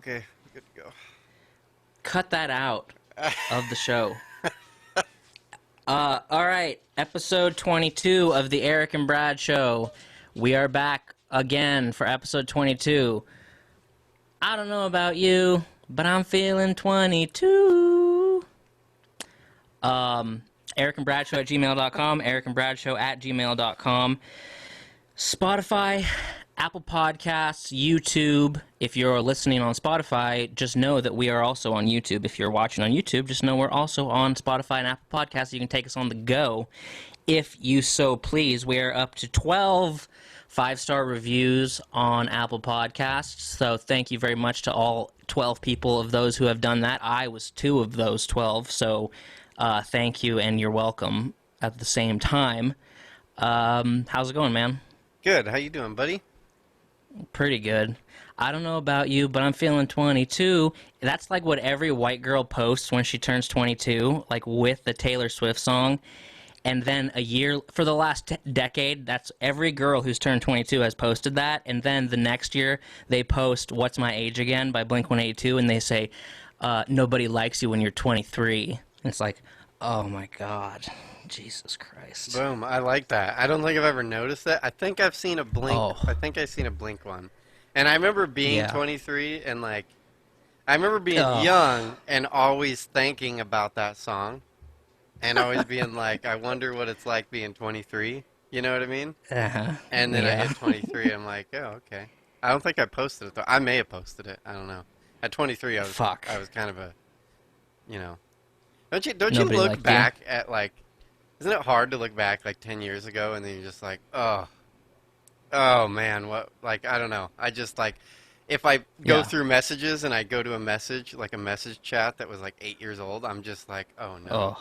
Okay, good to go. Cut that out of the show. All right, episode 22 of the Eric and Brad Show. We are back again for episode 22. I don't know about you, but I'm feeling 22. Eric and Brad Show at gmail.com, Eric and Brad Show at gmail.com. Spotify, Apple Podcasts, YouTube. If you're listening on Spotify, just know that we are also on YouTube. If you're watching on YouTube, just know we're also on Spotify and Apple Podcasts. You can take us on the go if you so please. We are up to 12 5-star reviews on Apple Podcasts. So thank you very much to all 12 people of those who have done that. I was 2 of those 12. So thank you and you're welcome at the same time. How's it going, man? Good. How you doing, buddy? Pretty good. I don't know about you, but I'm feeling 22. That's like what every white girl posts when she turns 22, like with the Taylor Swift song. And then a year, for the last decade, that's every girl who's turned 22 has posted that. And then the next year, they post What's My Age Again by Blink-182, and they say, nobody likes you when you're 23. And it's like, oh my God. Jesus Christ. Boom. I like that. I don't think I've ever noticed that. I think I've seen a Blink. Oh. I think I've seen a Blink one. And I remember being 23 and like, I remember being young and always thinking about that song. And always being like, I wonder what it's like being 23. You know what I mean? Uh-huh. And then I hit 23. I'm like, oh, okay. I don't think I posted it though. I may have posted it. I don't know. At 23, I was kind of a, you know. Don't you look back at like, isn't it hard to look back like 10 years ago and then you're just like, oh man, what, like, I don't know. I just like, if I go through messages and I go to a message, like a message chat that was like 8 years old, I'm just like, oh no.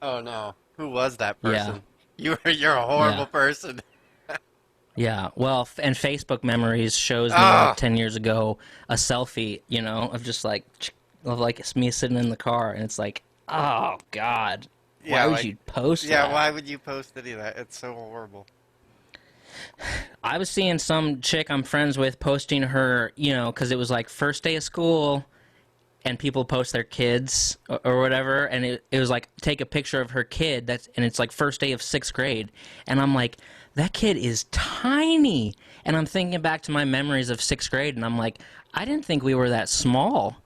Oh no. Who was that person? Yeah. You're a horrible person. Yeah, well, and Facebook Memories shows me like 10 years ago a selfie, you know, of just like, of like me sitting in the car and it's like, oh God. Why would you post that? Yeah, why would you post any of that? It's so horrible. I was seeing some chick I'm friends with posting her, you know, because it was like first day of school and people post their kids or whatever, and it was like take a picture of her kid, and it's like first day of 6th grade. And I'm like, that kid is tiny. And I'm thinking back to my memories of 6th grade, and I'm like, I didn't think we were that small.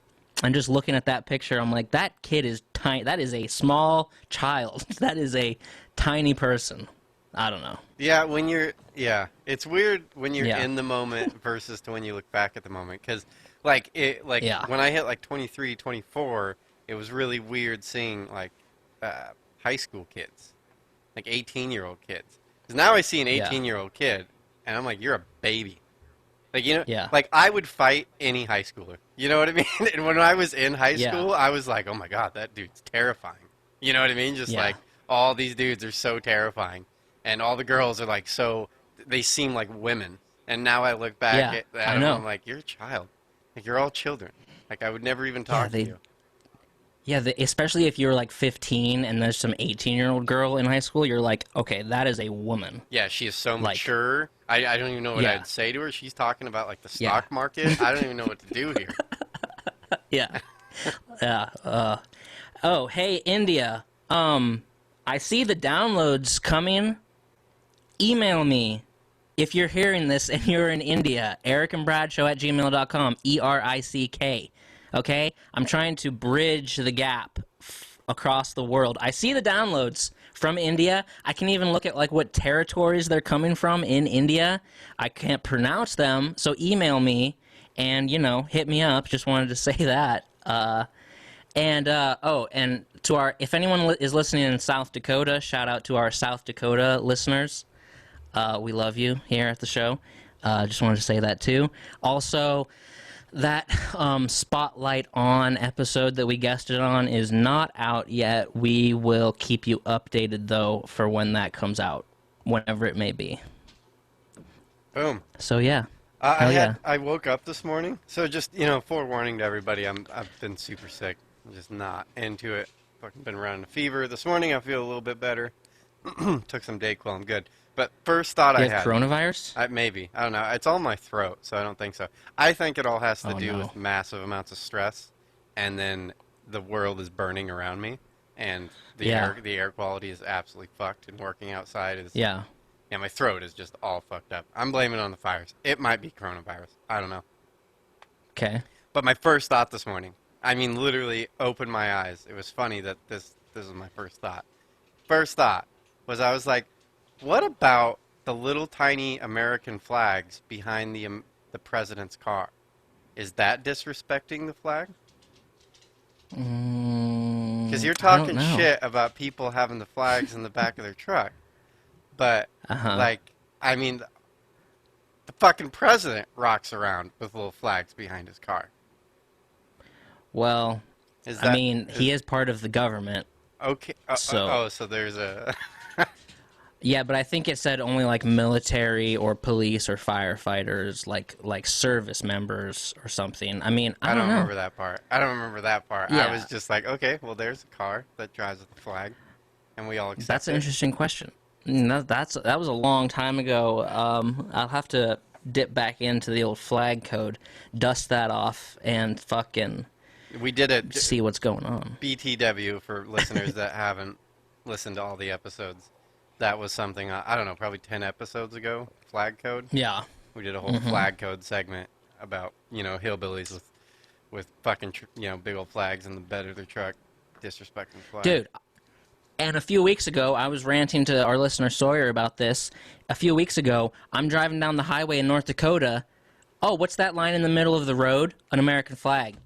And just looking at that picture, I'm like, that kid is tiny. That is a small child. That is a tiny person. I don't know. Yeah, it's weird when you're in the moment versus to when you look back at the moment. Because, like, when I hit, like, 23, 24, it was really weird seeing, like, high school kids. Like, 18-year-old kids. Because now I see an 18-year-old kid, and I'm like, you're a baby. Like, you know, like, I would fight any high schooler. You know what I mean? And when I was in high school, I was like, oh, my God, that dude's terrifying. You know what I mean? Just like, all these dudes are so terrifying. And all the girls are like, they seem like women. And now I look back at that and I'm like, you're a child. Like, you're all children. Like, I would never even talk to you. Yeah, especially if you're like 15 and there's some 18-year-old girl in high school, you're like, okay, that is a woman. Yeah, she is so mature. I don't even know what I'd say to her. She's talking about, like, the stock market. I don't even know what to do here. Oh, hey, India. I see the downloads coming. Email me if you're hearing this and you're in India. ericandbradshow at gmail.com. ERICK. Okay? I'm trying to bridge the gap across the world. I see the downloads from India. I can even look at like what territories they're coming from in India. I can't pronounce them, so email me and, you know, hit me up. Just wanted to say that. And to our, if anyone is listening in South Dakota, shout out to our South Dakota listeners. We love you here at the show. Just wanted to say that too. Also, that Spotlight On episode that we guested on is not out yet. We will keep you updated, though, for when that comes out, whenever it may be. Boom. So, yeah. I woke up this morning. So just, you know, forewarning to everybody, I've been super sick. I'm just not into it. Fucking been around a fever. This morning I feel a little bit better. Took some Dayquil. I'm good. But first thought You I have had, coronavirus? maybe, I don't know. It's all in my throat, so I don't think so. I think it all has to Oh do no. with massive amounts of stress, and then the world is burning around me, and Yeah. the air quality is absolutely fucked, and working outside is, Yeah. yeah, my throat is just all fucked up. I'm blaming it on the fires. It might be coronavirus. I don't know. Okay. But my first thought this morning, I mean, literally opened my eyes. It was funny that this was my first thought. First thought I was like, what about the little tiny American flags behind the president's car? Is that disrespecting the flag? Because you're I don't talking know. shit about people having the flags in the back of their truck, but Uh-huh. like, I mean, the fucking president rocks around with little flags behind his car. Well, Is I that mean, he is part of the government, okay? so So there's a yeah, but I think it said only like military or police or firefighters, like service members or something. I mean, I I don't don't know. remember that part. I don't remember that part. I was Yeah, just like, okay, well, there's a car that drives with the flag, and we all that's accept an it. interesting question. That was a long time ago. I'll have to dip back into the old flag code, dust that off, and fucking We did it, see what's going on. BTW, for listeners that haven't listened to all the episodes. That was something, I don't know, probably 10 episodes ago, flag code. Yeah. We did a whole flag code segment about, hillbillies with fucking, big old flags in the bed of their truck, disrespecting the flag. Dude, and a few weeks ago, I was ranting to our listener Sawyer about this. A few weeks ago, I'm driving down the highway in North Dakota. Oh, what's that line in the middle of the road? An American flag.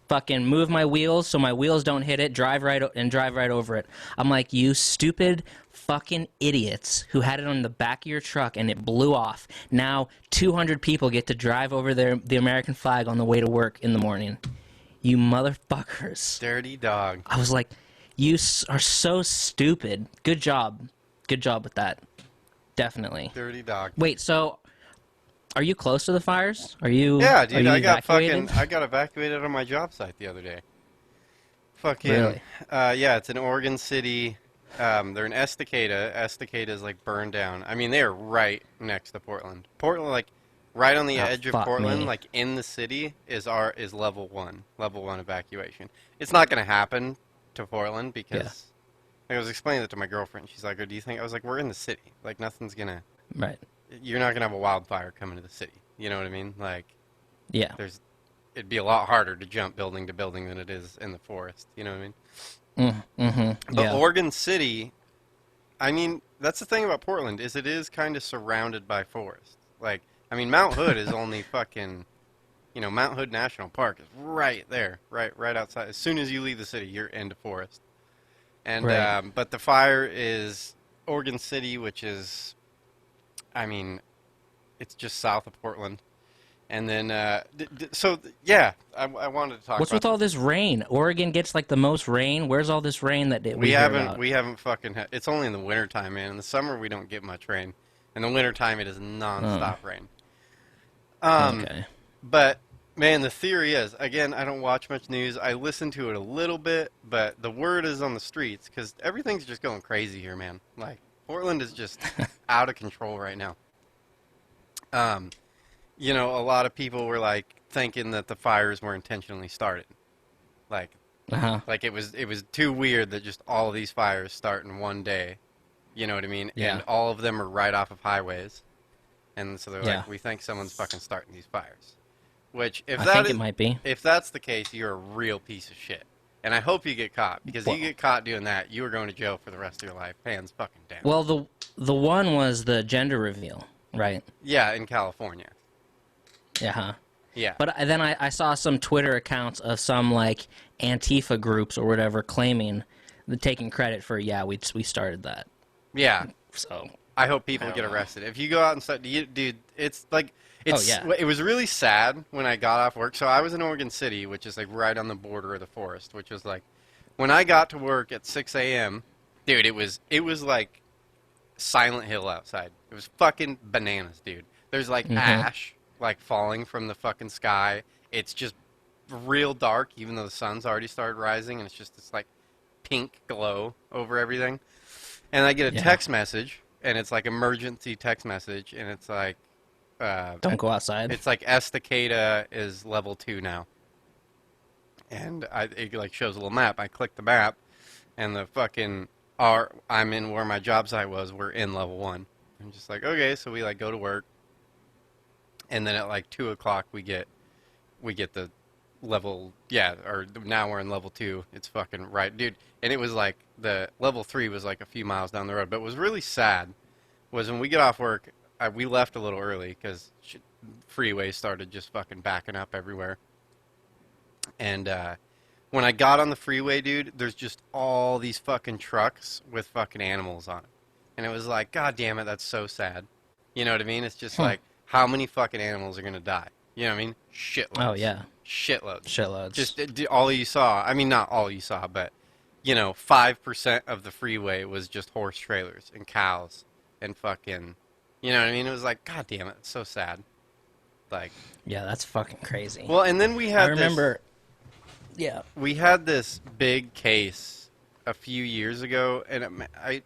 Fucking move my wheels so my wheels don't hit it, drive right over it. I'm like, you stupid fucking idiots who had it on the back of your truck and it blew off. Now 200 people get to drive over the American flag on the way to work in the morning. You motherfuckers. Dirty dog. I was like, you are so stupid. Good job. Good job with that. Definitely. Dirty dog. Wait, so are you close to the fires? Are you Yeah, are dude, you I got evacuated? I got evacuated on my job site the other day. Fucking, Really? yeah, it's in Oregon City. They're in Estacada. Estacada is like burned down. I mean, they are right next to Portland. Portland, like like, right on the Oh, edge of fuck Portland, me. like in the city, is level one evacuation. It's not gonna happen to Portland Yeah. because like, I was explaining that to my girlfriend. She's like, "Oh, do you think?" I was like, "We're in the city. Like, Right. you're not gonna have a wildfire coming to the city. You know what I mean? Like, Yeah. it'd be a lot harder to jump building to building than it is in the forest. You know what I mean?" But Yeah. Oregon City, I mean, that's the thing about Portland is it is kind of surrounded by forest. Like, I mean, Mount Hood is only fucking, Mount Hood National Park is right there, right outside. As soon as you leave the city, you're into forest. And Right. but the fire is Oregon City, which is, I mean, it's just south of Portland. And then, yeah, I wanted to talk What's about with all this. this rain? Oregon gets like the most rain. Where's all this rain that we hear about? We haven't fucking. It's only in the wintertime, man. In the summer, we don't get much rain. In the wintertime, it is Oh, nonstop rain. Um, okay. but man, the theory is again, I don't watch much news. I listen to it a little bit, but the word is on the streets because everything's just going crazy here, man. Like Portland is just out of control right now. Um, a lot of people were like thinking that the fires were intentionally started. Like, Uh-huh. it was too weird that just all of these fires start in one day. You know what I mean? Yeah. And all of them are right off of highways. And so they're Yeah. like, we think someone's fucking starting these fires. Which, I think it might be. if that's the case, you're a real piece of shit. And I hope you get caught because Well, you get caught doing that, you are going to jail for the rest of your life, hands fucking down. well, the one was the gender reveal, right? Yeah, in California. Yeah. Huh. Yeah. But then I saw some Twitter accounts of some like Antifa groups or whatever claiming, taking credit for we started that. Yeah. So I hope people don't get know. arrested. If you go out and start, dude, it's like Oh, yeah. It was really sad when I got off work. So I was in Oregon City, which is like right on the border of the forest, which was like when I got to work at 6 a.m. Dude, it was like Silent Hill outside. It was fucking bananas, dude. There's like ash like falling from the fucking sky. It's just real dark, even though the sun's already started rising, and it's just this like pink glow over everything. And I get a text message, and it's like emergency text message, and it's like, don't go outside. It's like Estacada is level 2 now. And it like shows a little map. I click the map, and the fucking I'm in where my job site was. We're in level 1. I'm just like, okay, so we like go to work, and then at like 2 o'clock we get the level, or now we're in level 2. It's fucking right, dude. And it was like the level 3 was like a few miles down the road. But what was really sad was when we get off work, we left a little early because freeways started just fucking backing up everywhere. And when I got on the freeway, dude, there's just all these fucking trucks with fucking animals on it. And it was like, God damn it, that's so sad. You know what I mean? It's just like, how many fucking animals are going to die? You know what I mean? Shitloads. Oh, yeah. Shitloads. Just all you saw. I mean, not all you saw, but, 5% of the freeway was just horse trailers and cows and fucking, you know what I mean? It was like, God damn it, it's so sad. Like, yeah, that's fucking crazy. Well, and then we had we had this big case a few years ago, and I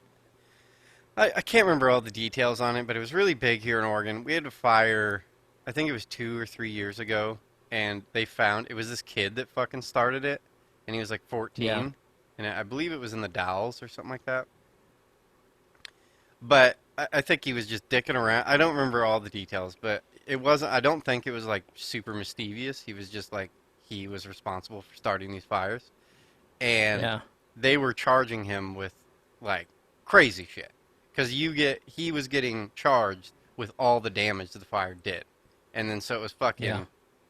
can't remember all the details on it, but it was really big here in Oregon. We had a fire, I think it was 2 or 3 years ago, and they found, it was this kid that fucking started it, and he was like 14, and I believe it was in the Dalles or something like that. But I think he was just dicking around. I don't remember all the details, but it wasn't, I don't think it was like super mischievous. He was just like, he was responsible for starting these fires. And they were charging him with like crazy shit. Because he was getting charged with all the damage that the fire did. And then so it was fucking,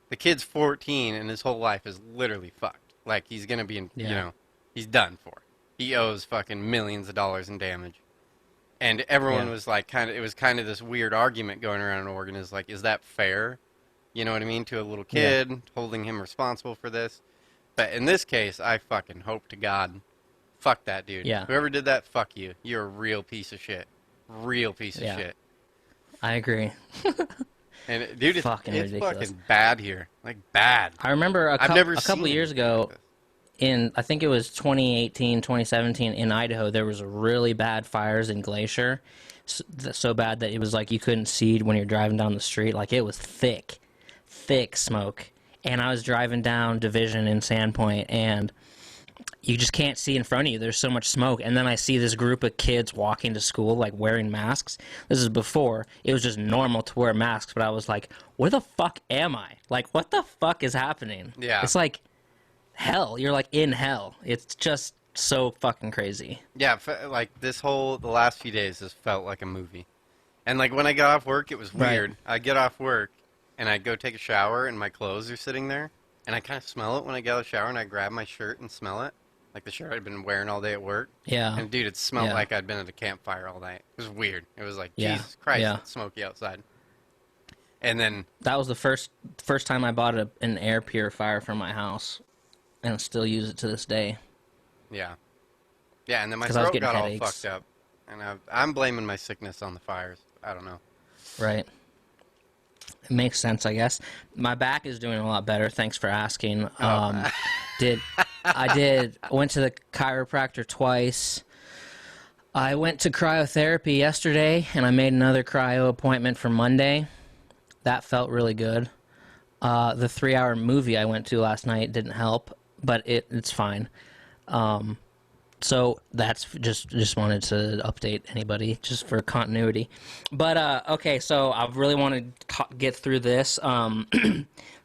the kid's 14 and his whole life is literally fucked. Like he's going to be, he's done for. He owes fucking millions of dollars in damage. And everyone was like, it was kind of this weird argument going around in Oregon is like, is that fair? You know what I mean? To a little kid, holding him responsible for this. But in this case, I fucking hope to God, fuck that dude. Yeah. Whoever did that, fuck you. You're a real piece of shit. Real piece of shit. I agree. And dude, it's ridiculous. fucking bad here. Like bad. I remember a couple of years ago, I think it was 2018, 2017, in Idaho, there was really bad fires in Glacier. So bad that it was like you couldn't see when you're driving down the street. Like it was thick smoke. And I was driving down Division in Sandpoint, and you just can't see in front of you. There's so much smoke. And then I see this group of kids walking to school, like wearing masks. This is before. It was just normal to wear masks, but I was like, where the fuck am I? Like, what the fuck is happening? Yeah. It's like hell. You're like in hell. It's just so fucking crazy. Yeah, like the last few days has felt like a movie. And like when I got off work, it was weird. Right. I get off work, and I go take a shower, and my clothes are sitting there. And I kind of smell it when I get out of the shower, and I grab my shirt and smell it. Like the shirt I'd been wearing all day at work. Yeah. And dude, it smelled like I'd been at a campfire all night. It was weird. It was like, Jesus Christ, it's smoky outside. And then... That was the first time I bought an air purifier for my house. And still use it to this day. Yeah. Yeah, and then my throat got all fucked up. And I'm blaming my sickness on the fires. I don't know. Right. It makes sense, I guess. My back is doing a lot better. Thanks for asking. I went to the chiropractor twice. I went to cryotherapy yesterday, and I made another cryo appointment for Monday. That felt really good. The 3-hour movie I went to last night didn't help, but it's fine. So that's just wanted to update anybody just for continuity. But okay, so I really want to get through this.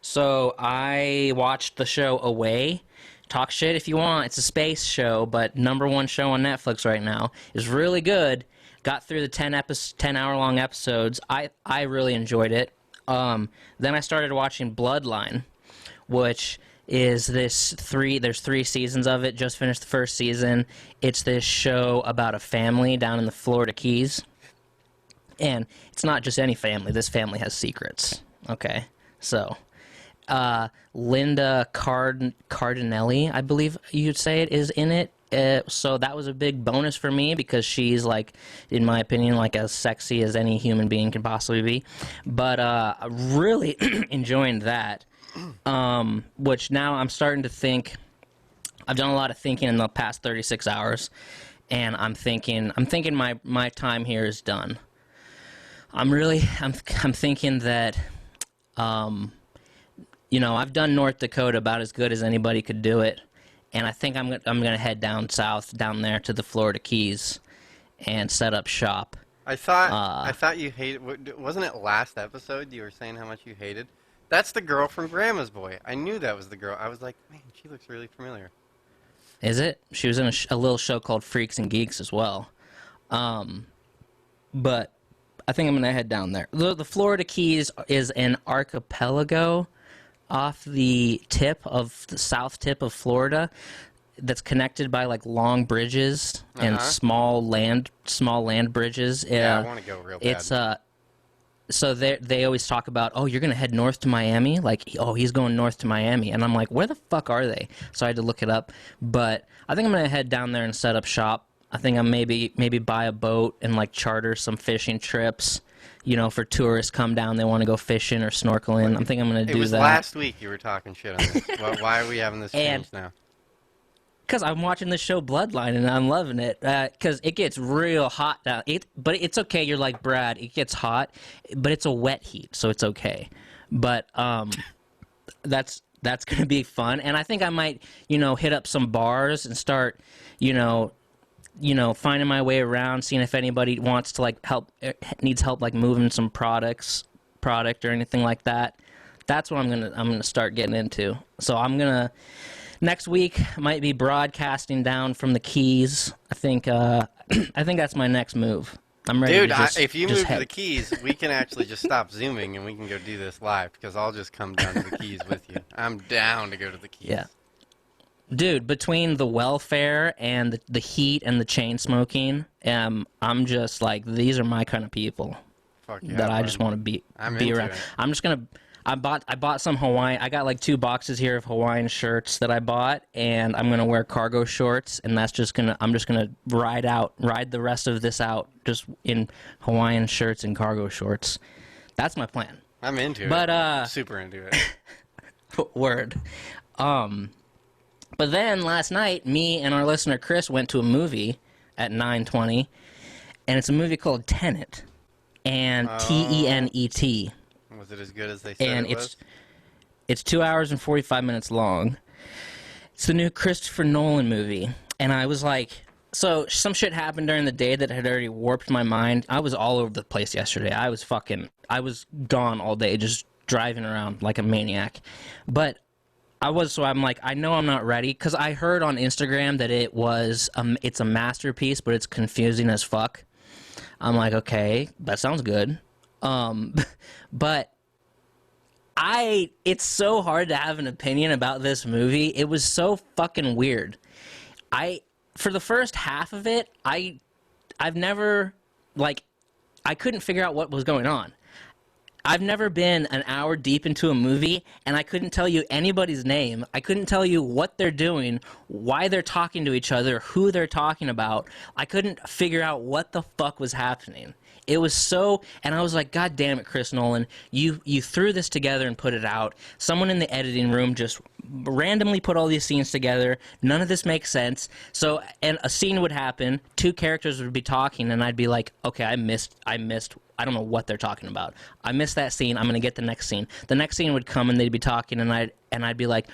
So I watched the show Away. Talk shit if you want. It's a space show, but #1 show on Netflix right now. It's really good. Got through the 10-hour-long episodes. I really enjoyed it. Then I started watching Bloodline, which is there's 3 seasons of it. Just finished the first season. It's this show about a family down in the Florida Keys. And it's not just any family. This family has secrets. Okay? So, Linda Cardinelli, I believe you'd say it, is in it. So that was a big bonus for me because she's, like, in my opinion, like as sexy as any human being can possibly be. But really enjoying that. Which now I'm starting to think, I've done a lot of thinking in the past 36 hours, and I'm thinking my time here is done. I'm thinking that, I've done North Dakota about as good as anybody could do it, and I think I'm gonna head down south, down there to the Florida Keys, and set up shop. I thought you hated. Wasn't it last episode you were saying how much you hated? That's the girl from Grandma's Boy. I knew that was the girl. I was like, man, she looks really familiar. Is it? She was in a little show called Freaks and Geeks as well. But I think I'm going to head down there. The Florida Keys is an archipelago off the south tip of Florida that's connected by like long bridges and small land bridges. Yeah, I want to go real bad. It's so they always talk about, oh, you're going to head north to Miami? Like, oh, he's going north to Miami. And I'm like, where the fuck are they? So I had to look it up. But I think I'm going to head down there and set up shop. I think I'm maybe buy a boat and, like, charter some fishing trips, for tourists come down, they want to go fishing or snorkeling. I think I'm going to do that. It was last week you were talking shit on this. Why are we having this change now? Because I'm watching the show Bloodline, and I'm loving it. Because it gets real hot now. But it's okay. You're like, Brad, it gets hot, but it's a wet heat, so it's okay. But that's going to be fun. And I think I might, hit up some bars and start, finding my way around, seeing if anybody wants to, like, needs help, like, moving some product or anything like that. That's what I'm gonna start getting into. So next week might be broadcasting down from the Keys. I think that's my next move. I'm ready. Dude, if you move to the Keys, we can actually just stop Zooming and we can go do this live because I'll just come down to the Keys with you. I'm down to go to the Keys. Yeah. Dude, between the welfare and the heat and the chain smoking, I'm just like, these are my kind of people. Fuck yeah, that I just want to be around. I'm just gonna. I bought some Hawaiian. I got like 2 boxes here of Hawaiian shirts that I bought, and I'm gonna wear cargo shorts, and I'm just gonna ride the rest of this out just in Hawaiian shirts and cargo shorts. That's my plan. I'm into it. Super into it. Word. But then last night, me and our listener Chris went to a movie at 9:20, and it's a movie called Tenet, and Tenet. Was it as good as they said it was? It's 2 hours and 45 minutes long. It's the new Christopher Nolan movie, and I was like, so some shit happened during the day that had already warped my mind. I was all over the place yesterday. I was gone all day, just driving around like a maniac. But I'm like, I know I'm not ready, because I heard on Instagram that it's a masterpiece, but it's confusing as fuck. I'm like, okay, that sounds good. But it's so hard to have an opinion about this movie. It was so fucking weird. For the first half of it, I've never, like, I couldn't figure out what was going on. I've never been an hour deep into a movie, and I couldn't tell you anybody's name. I couldn't tell you what they're doing, why they're talking to each other, who they're talking about. I couldn't figure out what the fuck was happening. It was so, and I was like, God damn it, Chris Nolan, you threw this together and put it out. Someone in the editing room just randomly put all these scenes together. None of this makes sense. So, and a scene would happen, 2 characters would be talking, and I'd be like, okay, I missed, I don't know what they're talking about. I missed that scene. I'm going to get the next scene. The next scene would come, and they'd be talking, and I'd be like,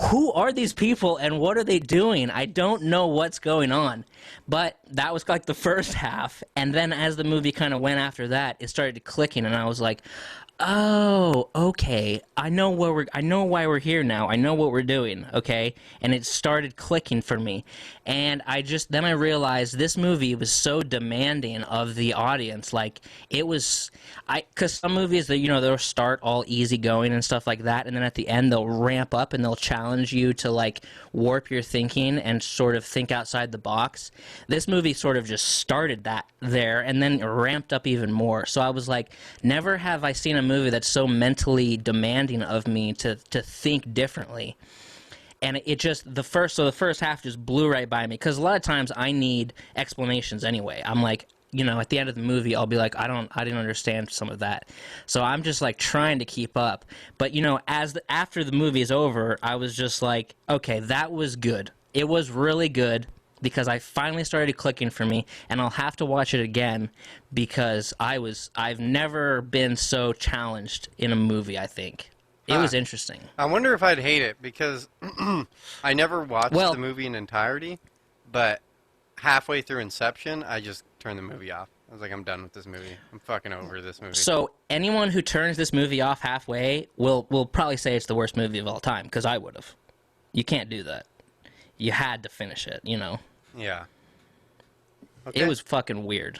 who are these people, and what are they doing? I don't know what's going on. But that was like the first half, and then as the movie kind of went after that, it started clicking, and I was like, oh, okay, I know why we're here now. I know what we're doing, okay? And it started clicking for me. And then I realized this movie was so demanding of the audience. Like, it was, because some movies that, they'll start all easygoing and stuff like that, and then at the end they'll ramp up and they'll challenge you to, like, warp your thinking and sort of think outside the box. This movie sort of just started that there and then ramped up even more. So I was like, never have I seen a movie that's so mentally demanding of me to think differently. And it just, the first half just blew right by me, because a lot of times I need explanations anyway. I'm like, at the end of the movie, I'll be like, I didn't understand some of that. So I'm just like trying to keep up. But after the movie is over, I was just like, okay, that was good. It was really good. because I finally started clicking for me, and I'll have to watch it again because I've never been so challenged in a movie, I think. It was interesting. I wonder if I'd hate it because I never watched the movie in entirety, but halfway through Inception, I just turned the movie off. I was like, I'm done with this movie. I'm fucking over this movie. So anyone who turns this movie off halfway will probably say it's the worst movie of all time, because I would have. You can't do that. You had to finish it, you know? Yeah. Okay. It was fucking weird.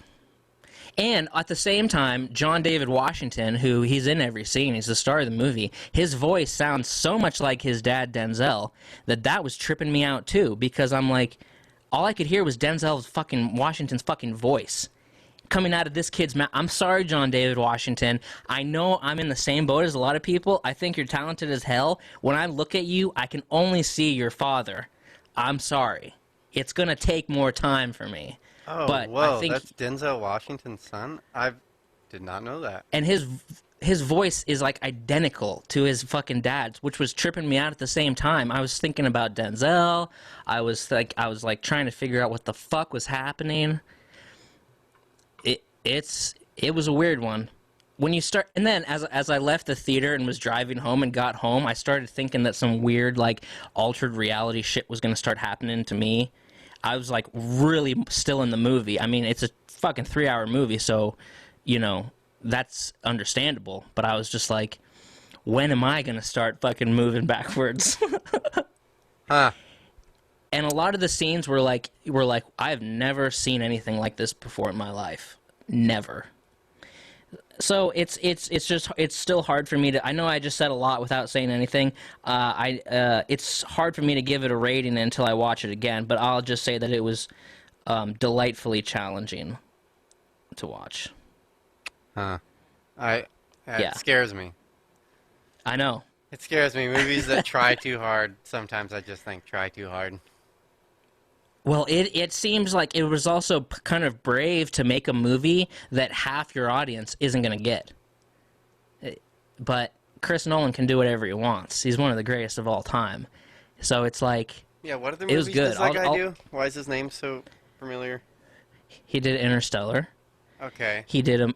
And at the same time, John David Washington, who he's in every scene, he's the star of the movie, his voice sounds so much like his dad, Denzel, that was tripping me out too, because I'm like, all I could hear was Denzel's fucking, Washington's fucking voice coming out of this kid's mouth. I'm sorry, John David Washington. I know I'm in the same boat as a lot of people. I think you're talented as hell. When I look at you, I can only see your father. I'm sorry. It's going to take more time for me. Oh, but whoa, I think that's Denzel Washington's son? I did not know that. And his voice is like identical to his fucking dad's, which was tripping me out at the same time. I was thinking about Denzel. I was like trying to figure out what the fuck was happening. It was a weird one. When you start, and then as I left the theater and was driving home and got home, I started thinking that some weird like altered reality shit was going to start happening to me. I was like really still in the movie. I mean, it's a fucking 3-hour movie, so you know that's understandable. But I was just like, when am I going to start fucking moving backwards? Huh. And a lot of the scenes were like I've never seen anything like this before in my life. Never. So it's still hard for me to. I know I just said a lot without saying anything. It's hard for me to give it a rating until I watch it again. But I'll just say that it was delightfully challenging to watch. Huh. It scares me. I know. It scares me. Movies that try too hard. Sometimes I just think try too hard. Well, it seems like it was also kind of brave to make a movie that half your audience isn't going to get. But Chris Nolan can do whatever he wants. He's one of the greatest of all time. So it's like, yeah, what other movies does that guy do? Why is his name so familiar? He did Interstellar. Okay. He did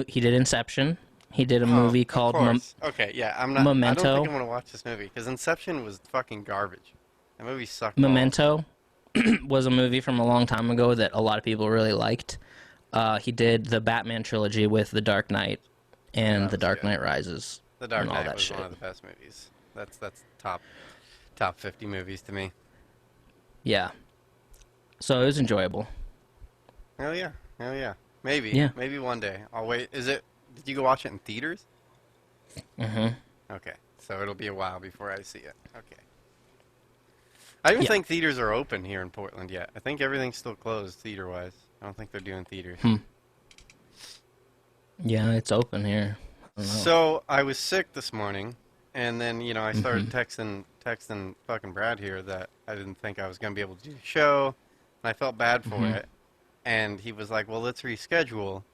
he did Inception. He did a movie called okay, yeah, I'm not. Memento. I don't think I'm gonna watch this movie because Inception was fucking garbage. That movie sucked. Memento was a movie from a long time ago that a lot of people really liked. He did the Batman trilogy with The Dark Knight and The Dark Knight Rises. The Dark Knight was one of the best movies. That's top 50 movies to me. Yeah. So it was enjoyable. Hell yeah. Maybe. Yeah. Maybe one day. I'll wait. Did you go watch it in theaters? Mm-hmm. Okay. So it'll be a while before I see it. Okay. I don't think theaters are open here in Portland yet. I think everything's still closed theater-wise. I don't think they're doing theaters. Yeah, it's open here. So I was sick this morning, and then I started texting fucking Brad here that I didn't think I was gonna be able to do the show, and I felt bad for it. And he was like, "Well, let's reschedule,"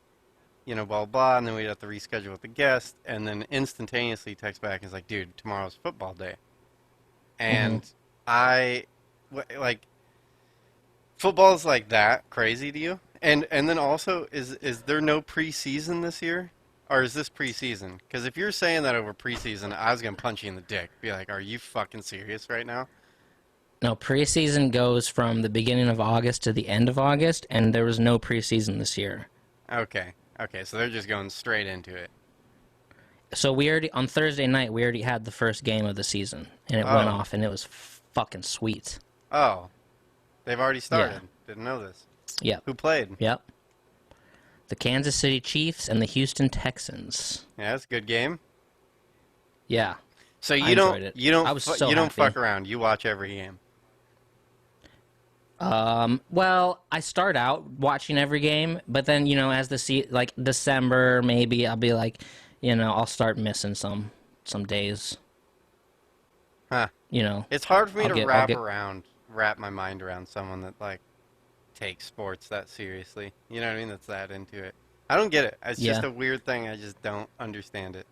blah blah. And then we'd have to reschedule with the guest, and then instantaneously text back and is like, "Dude, tomorrow's football day," and football's like that crazy to you? And then also, is there no preseason this year? Or is this preseason? Because if you're saying that over preseason, I was going to punch you in the dick. Be like, are you fucking serious right now? No, preseason goes from the beginning of August to the end of August, and there was no preseason this year. Okay, so they're just going straight into it. So on Thursday night, we already had the first game of the season, and it went off, and it was fucking sweet. Oh, they've already started. Yeah. Didn't know this. Yep. Who played? Yep. The Kansas City Chiefs and the Houston Texans. Yeah, it's a good game. Yeah. So you don't fuck around. You watch every game. Well, I start out watching every game, but then as like December, maybe I'll be like, I'll start missing some days. Huh. It's hard for me to wrap my mind around someone that like takes sports that seriously. You know what I mean? That's that into it. I don't get it. It's just a weird thing. I just don't understand it.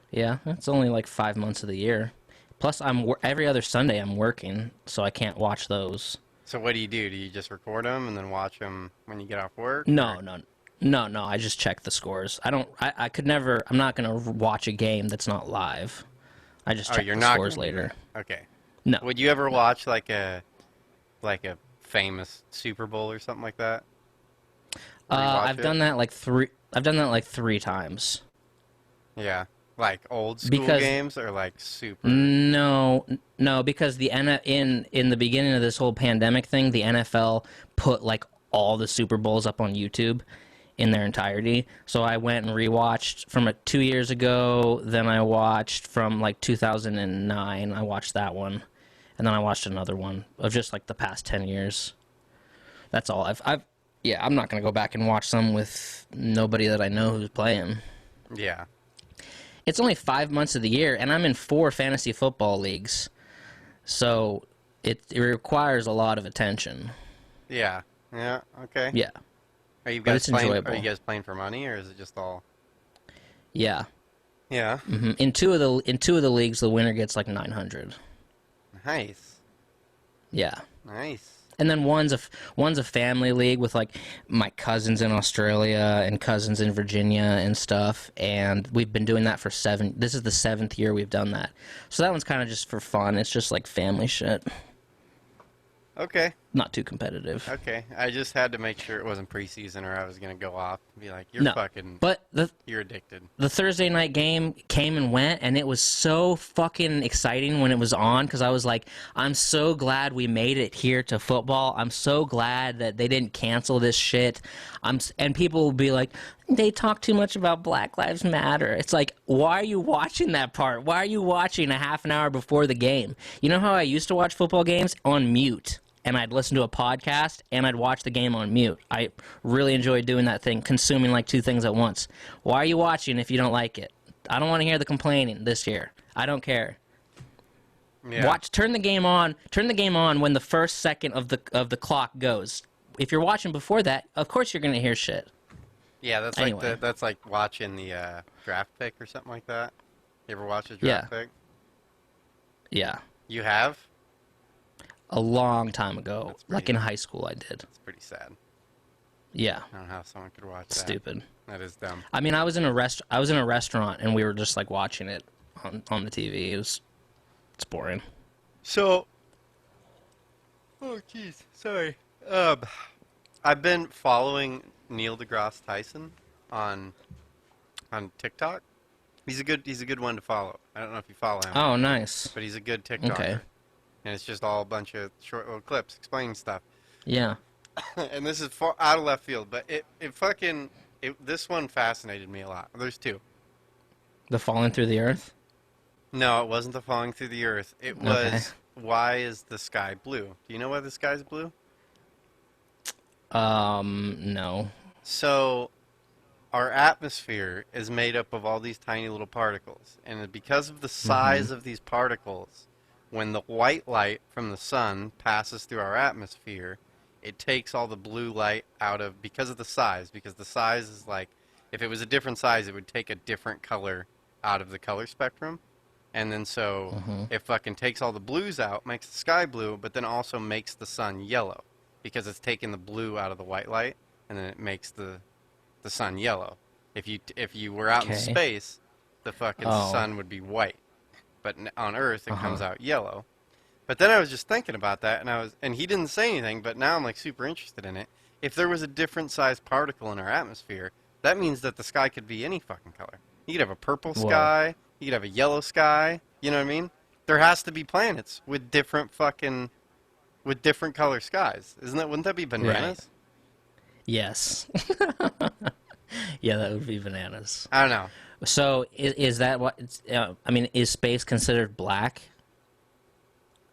Yeah, it's only like 5 months of the year. Plus, every other Sunday I'm working, so I can't watch those. So what do you do? Do you just record them and then watch them when you get off work? No, Or? no, no. I just check the scores. I don't. I could never. I'm not gonna watch a game that's not live. I just Oh, check you're the not scores gonna do later. that. Okay. No. Would you ever No. watch like a famous Super Bowl or something like that? Rewatch I've it? done that like three. I've done that like 3 times. Yeah. Like old school Because games or like super. no, because in the beginning of this whole pandemic thing, the NFL put like all the Super Bowls up on YouTube in their entirety. So I went and rewatched from 2 years ago. Then I watched from like 2009. I watched that one, and then I watched another one of just like the past 10 years. That's all. Yeah. I'm not gonna go back and watch some with nobody that I know who's playing. Yeah. It's only 5 months of the year, and I'm in 4 fantasy football leagues, so it requires a lot of attention. Yeah. Yeah. Okay. Yeah, Are you but guys it's playing? enjoyable. Are you guys playing for money or is it just all? Yeah. Yeah. In two of the leagues, the winner gets like 900. Nice. Yeah. Nice. And then one's a family league with like my cousins in Australia and cousins in Virginia and stuff, and we've been doing that for 7. This is the 7th year we've done that. So that one's kind of just for fun. It's just like family shit. Okay. Not too competitive. Okay. I just had to make sure it wasn't preseason or I was gonna go off and be like, "You're No, fucking, but you're addicted." the Thursday night game came and went, and it was so fucking exciting when it was on because I was like, I'm so glad we made it here to football. I'm so glad that they didn't cancel this shit. And people will be like, they talk too much about Black Lives Matter. It's like, why are you watching that part? Why are you watching a half an hour before the game? You know how I used to watch football games? On mute. And I'd listen to a podcast, and I'd watch the game on mute. I really enjoyed doing that thing, consuming like 2 things at once. Why are you watching if you don't like it? I don't want to hear the complaining this year. I don't care. Yeah. Turn the game on. Turn the game on when the first second of the clock goes. If you're watching before that, of course you're gonna hear shit. Yeah, that's Anyway. like that's like watching the draft pick or something like that. You ever watch a draft pick? Yeah. You have? A long time ago, That's like pretty- in high school, I did. It's pretty sad. Yeah. I don't know how someone could watch that. Stupid. That is dumb. I mean, I was in a restaurant, and we were just like watching it on the TV. It's boring. So, oh jeez, sorry. I've been following Neil deGrasse Tyson on TikTok. He's a good one to follow. I don't know if you follow him. Oh, nice. But he's a good TikToker. Okay. And it's just all a bunch of short little clips explaining stuff. Yeah. And this is far out of left field, but this one fascinated me a lot. There's 2. The falling through the earth? No, it wasn't the falling through the earth. It was why is the sky blue? Do you know why the sky's blue? No. So, our atmosphere is made up of all these tiny little particles, and because of the size of these particles, when the white light from the sun passes through our atmosphere, it takes all the blue light out of, because of the size, because the size is like, if it was a different size, it would take a different color out of the color spectrum. And then so it fucking takes all the blues out, makes the sky blue, but then also makes the sun yellow because it's taking the blue out of the white light, and then it makes the sun yellow. If you were out in space, the fucking sun would be white, but on Earth it comes out yellow. But then I was just thinking about that, and he didn't say anything, but now I'm like super interested in it. If there was a different sized particle in our atmosphere, that means that the sky could be any fucking color. You could have a purple sky. You could have a yellow sky. You know what I mean? There has to be planets with different color skies. Wouldn't that be bananas? Right. Yes. Yeah, that would be bananas. I don't know. So is that what? I mean, is space considered black?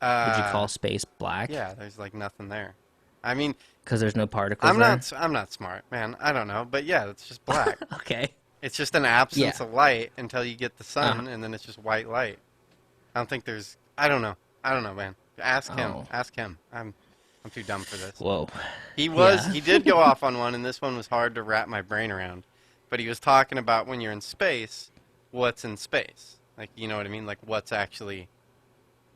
Would you call space black? Yeah, there's like nothing there. I mean, because there's no particles there? I'm not smart, man. I don't know, but yeah, it's just black. Okay. It's just an absence of light until you get the sun, and then it's just white light. I don't think there's. I don't know, man. Ask him. Ask him. I'm too dumb for this. Whoa. He did go off on one, and this one was hard to wrap my brain around. But he was talking about when you're in space, what's in space? Like, you know what I mean? Like, what's actually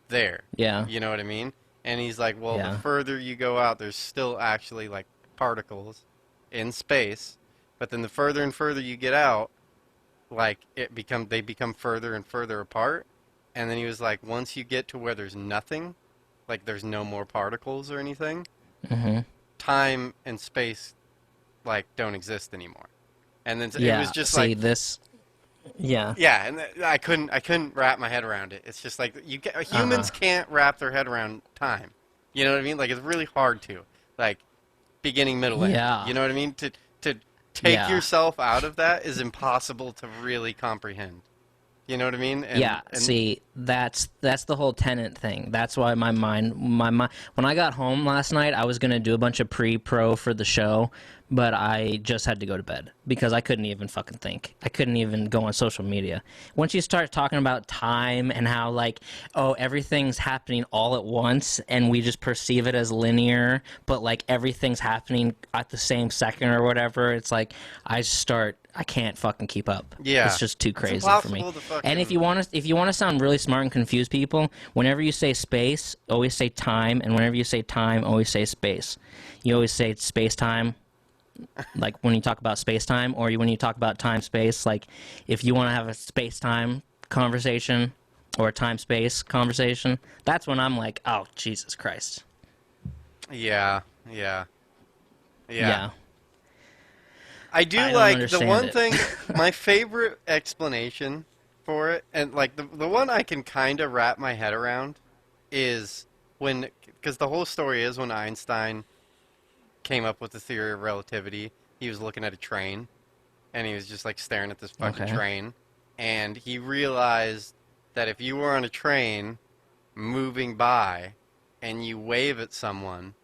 there? Yeah. You know what I mean? And he's like, well, the further you go out, there's still actually like particles in space, but then the further and further you get out, like they become further and further apart. And then he was like, once you get to where there's nothing, like there's no more particles or anything, time and space like don't exist anymore. And then it was just like this. Yeah. Yeah, and I couldn't wrap my head around it. It's just like humans can't wrap their head around time. You know what I mean? Like it's really hard to, like, beginning, middle, end. Yeah. You know what I mean? To take yourself out of that is impossible to really comprehend. You know what I mean? And see, that's the whole Tenet thing. That's why my mind, when I got home last night, I was gonna do a bunch of pro for the show, but I just had to go to bed because I couldn't even fucking think. I couldn't even go on social media. Once you start talking about time and how, like, oh, everything's happening all at once and we just perceive it as linear, but like everything's happening at the same second or whatever, it's like I can't fucking keep up. Yeah. It's just too crazy for me. And if you want to sound really smart and confuse people, whenever you say space, always say time, and whenever you say time, always say space. You always say space-time, like when you talk about space-time, or when you talk about time-space, like if you want to have a space-time conversation or a time-space conversation, that's when I'm like, oh, Jesus Christ. Yeah. I do I like don't the one understand thing, my favorite explanation for it, and like the one I can kind of wrap my head around is because the whole story is when Einstein came up with the theory of relativity, he was looking at a train, and he was just like staring at this fucking train, and he realized that if you were on a train moving by and you wave at someone,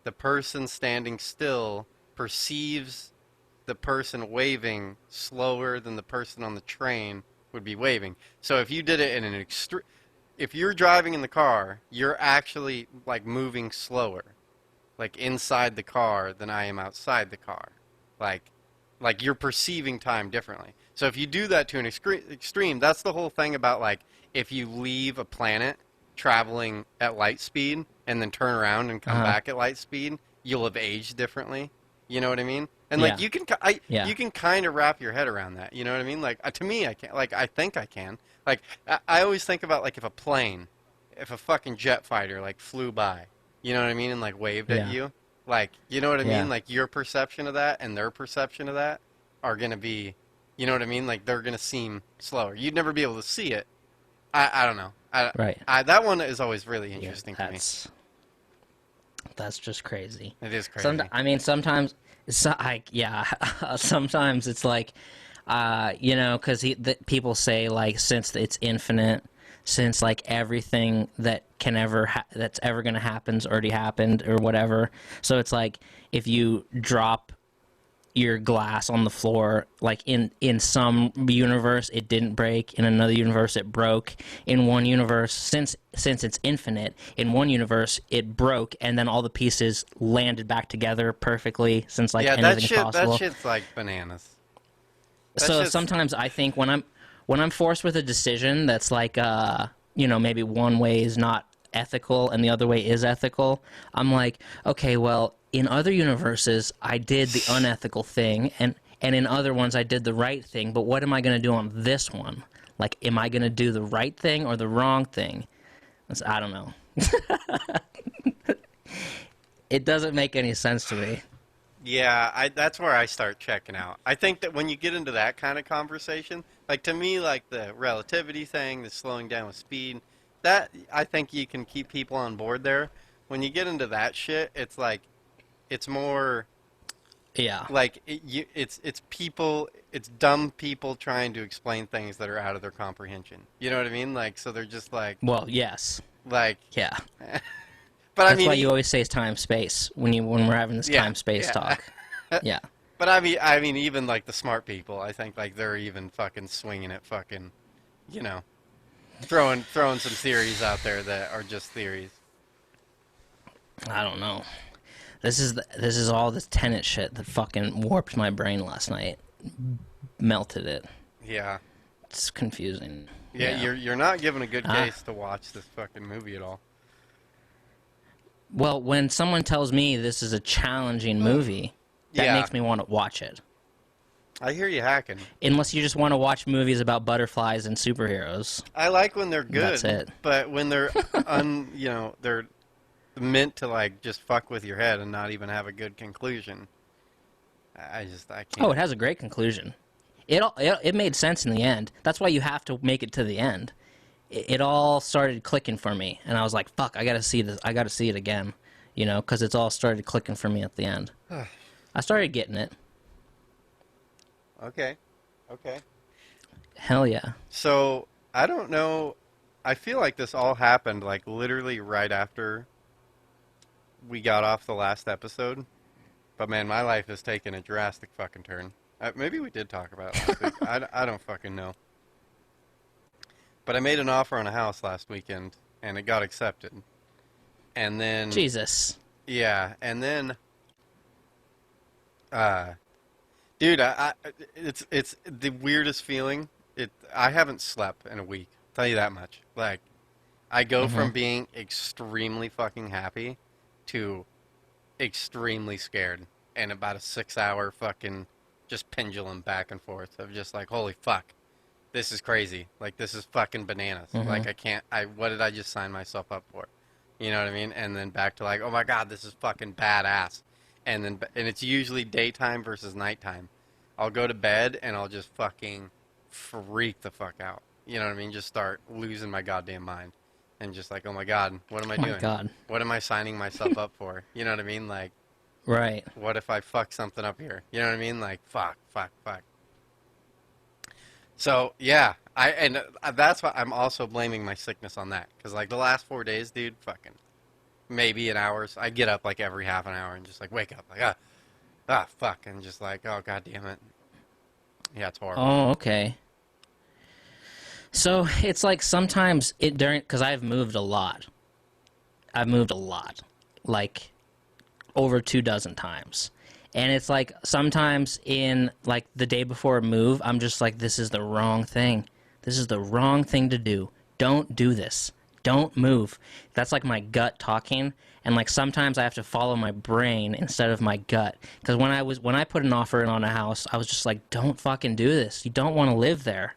the person standing still perceives the person waving slower than the person on the train would be waving. So if you did it in an extreme, if you're driving in the car, you're actually like moving slower, like inside the car than I am outside the car. Like you're perceiving time differently. So if you do that to an extreme, that's the whole thing about like if you leave a planet traveling at light speed and then turn around and come back at light speed, you'll have aged differently. You know what I mean? And like you can kind of wrap your head around that. You know what I mean? Like to me, I can't. Like I think I can. Like I always think about like if a fucking jet fighter like flew by, you know what I mean, and like waved at you, like you know what I mean? Like your perception of that and their perception of that are gonna be, you know what I mean? Like they're gonna seem slower. You'd never be able to see it. I don't know. That one is always really interesting to me. That's just crazy. It is crazy. Sometimes sometimes it's like, because people say like since it's infinite, since like everything that can that's ever gonna happen's already happened or whatever. So it's like if you drop your glass on the floor, like in some universe it didn't break, in another universe it broke, in one universe since it's infinite, in one universe it broke and then all the pieces landed back together perfally, since like anything's possible. That shit's like bananas. So sometimes I think when I'm forced with a decision that's like maybe one way is not ethical and the other way is ethical, I'm like, okay, well, in other universes, I did the unethical thing, and in other ones, I did the right thing, but what am I going to do on this one? Like, am I going to do the right thing or the wrong thing? I don't know. It doesn't make any sense to me. Yeah, that's where I start checking out. I think that when you get into that kind of conversation, like to me, like the relativity thing, the slowing down with speed, that I think you can keep people on board there. When you get into that shit, it's like, it's more, like it's people, it's dumb people trying to explain things that are out of their comprehension. You know what I mean? Like, so they're just like, well, yes, like, yeah. But that's why you always say time space when we're having this time space talk. Yeah. But I mean, even like the smart people, I think like they're even fucking swinging at fucking, throwing some theories out there that are just theories. I don't know. This is all this Tenet shit that fucking warped my brain last night, melted it. Yeah. It's confusing. Yeah. You're not giving a good case to watch this fucking movie at all. Well, when someone tells me this is a challenging movie, that makes me want to watch it. I hear you hacking. Unless you just want to watch movies about butterflies and superheroes. I like when they're good. That's it. But when they're they're meant to like just fuck with your head and not even have a good conclusion. I can't. Oh, it has a great conclusion. It made sense in the end. That's why you have to make it to the end. It all started clicking for me, and I was like, "Fuck, I gotta see this. I gotta see it again," because it's all started clicking for me at the end. I started getting it. Okay. Hell yeah. So I don't know. I feel like this all happened like literally right after we got off the last episode. But man, my life has taken a drastic fucking turn. Maybe we did talk about it last week. I don't fucking know. But I made an offer on a house last weekend, and it got accepted. And then... Jesus. Yeah, and then... dude, it's the weirdest feeling. I haven't slept in a week. I'll tell you that much. Like, I go from being extremely fucking happy to extremely scared. And about a 6-hour fucking just pendulum back and forth of just like, holy fuck. This is crazy. Like, this is fucking bananas. Like, what did I just sign myself up for? You know what I mean? And then back to like, oh my god, this is fucking badass. And it's usually daytime versus nighttime. I'll go to bed and I'll just fucking freak the fuck out. You know what I mean? Just start losing my goddamn mind. And just like, oh my god, what am I doing? Oh my god. What am I signing myself up for? You know what I mean? Like, right. What if I fuck something up here? You know what I mean? Like, fuck. So, yeah, that's why I'm also blaming my sickness on that. Because, like, the last 4 days, dude, fucking, maybe in hours, I get up, like, every half an hour and just, like, wake up, like, fuck, and just, like, oh, god damn it. Yeah, it's horrible. Oh, okay. So, it's like sometimes because I've moved a lot. Like, over 24 times. And it's like sometimes in like the day before a move, I'm just like, this is the wrong thing. This is the wrong thing to do. Don't do this. Don't move. That's like my gut talking. And like sometimes I have to follow my brain instead of my gut. Because when I put an offer in on a house, I was just like, don't fucking do this. You don't want to live there.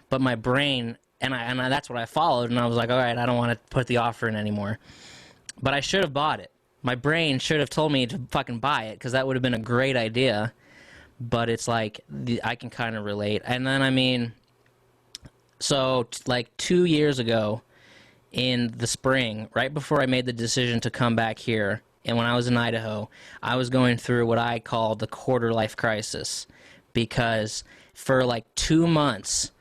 But my brain, and that's what I followed. And I was like, all right, I don't want to put the offer in anymore. But I should have bought it. My brain should have told me to fucking buy it because that would have been a great idea. But it's like, I can kind of relate. And then, I mean, so like 2 years ago in the spring, right before I made the decision to come back here, and when I was in Idaho, I was going through what I call the quarter life crisis. Because for like 2 months,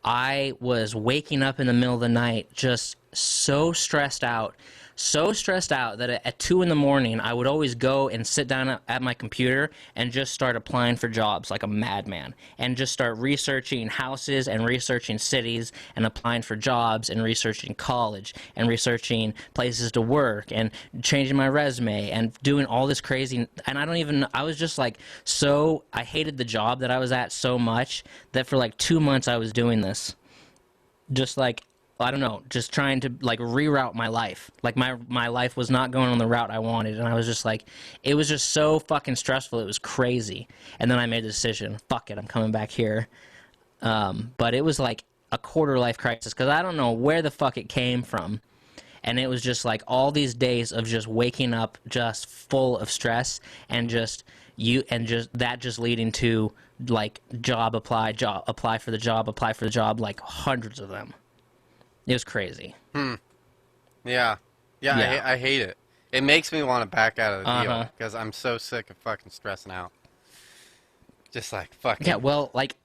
I was waking up in the middle of the night just so stressed out that at 2 in the morning, I would always go and sit down at my computer and just start applying for jobs like a madman and just start researching houses and researching cities and applying for jobs and researching college and researching places to work and changing my resume and doing all this crazy. And I was just like, I hated the job that I was at so much that for like 2 months I was doing this. Just like, I don't know, just trying to like reroute my life. Like my life was not going on the route I wanted, and I was just like, it was just so fucking stressful. It was crazy. And then I made the decision, fuck it, I'm coming back here. But it was like a quarter life crisis because I don't know where the fuck it came from. And it was just like all these days of just waking up just full of stress and just leading to like apply for the job, like hundreds of them. It was crazy. Yeah. I hate it. It makes me want to back out of the deal because I'm so sick of fucking stressing out. Just like fucking. Yeah, well, like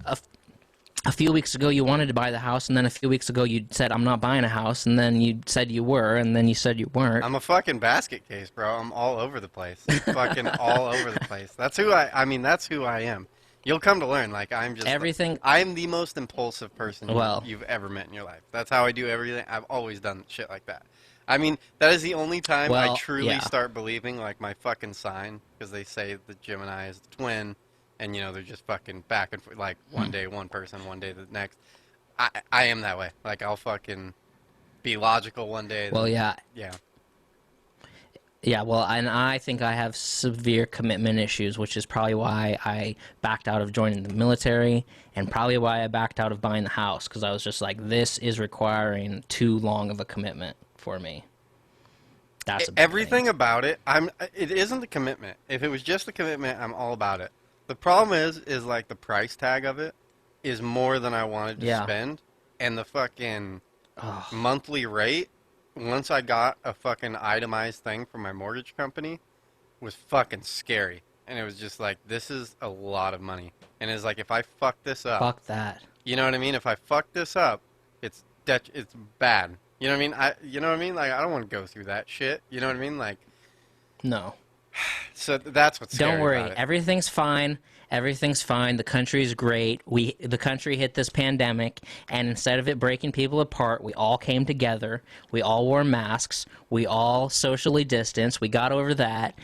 a few weeks ago you wanted to buy the house, and then a few weeks ago you said I'm not buying a house, and then you said you were, and then you said you weren't. I'm a fucking basket case, bro. I'm all over the place. Fucking all over the place. That's who that's who I am. You'll come to learn, like, I'm just... Everything... I'm the most impulsive person you've ever met in your life. That's how I do everything. I've always done shit like that. I mean, that is the only time I truly start believing, like, my fucking sign, because they say the Gemini is the twin, and, they're just fucking back and forth, like, one day one person, one day the next. I am that way. Like, I'll fucking be logical one day. Well, yeah. Yeah. Yeah, well, and I think I have severe commitment issues, which is probably why I backed out of joining the military and probably why I backed out of buying the house, because I was just like, this is requiring too long of a commitment for me. That's a big Everything thing. about it, it isn't the commitment. If it was just the commitment, I'm all about it. The problem is like the price tag of it is more than I wanted to Yeah. spend, and the fucking Oh, monthly rate, once I got a fucking itemized thing from my mortgage company, was fucking scary. And it was just like, this is a lot of money. And it's like, if I fuck this up, fuck that. you know what I mean? If I fuck this up, it's bad. You know what I mean? You know what I mean? Like, I don't want to go through that shit. You know what I mean? Like, No. so that's what's Don't scary worry. about it. Everything's fine. Everything's fine. The country's great. The country hit this pandemic, and instead of it breaking people apart, we all came together. We all wore masks. We all socially distanced. We got over that.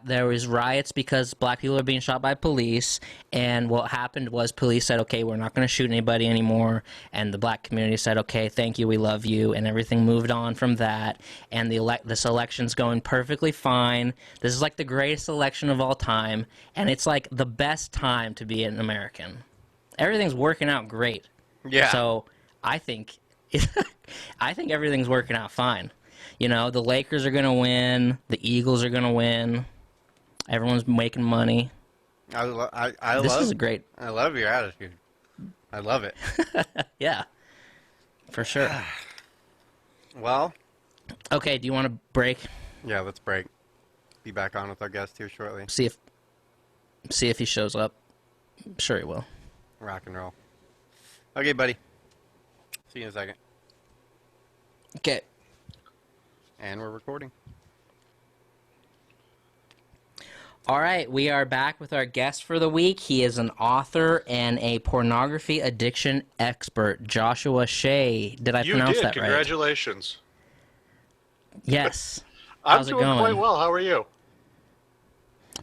There was riots because black people are being shot by police, and what happened was police said, okay, we're not going to shoot anybody anymore, and the black community said, okay, thank you, we love you, and everything moved on from that, and this election's going perfectly fine. This is like the greatest election of all time, and it's like the best time to be an American. Everything's working out great. Yeah. So I think everything's working out fine. You know, the Lakers are going to win. The Eagles are going to win. Everyone's making money. This is great. I love your attitude. I love it. Yeah, for sure. Well. Okay, do you want to break? Yeah, let's break. Be back on with our guest here shortly. See if he shows up. I'm sure he will. Rock and roll. Okay, buddy. See you in a second. Okay. And we're recording. All right, we are back with our guest for the week. He is an author and a pornography addiction expert, Joshua Shea. Did I pronounce that right? Congratulations. Yes. I'm How's it doing going? quite well. How are you?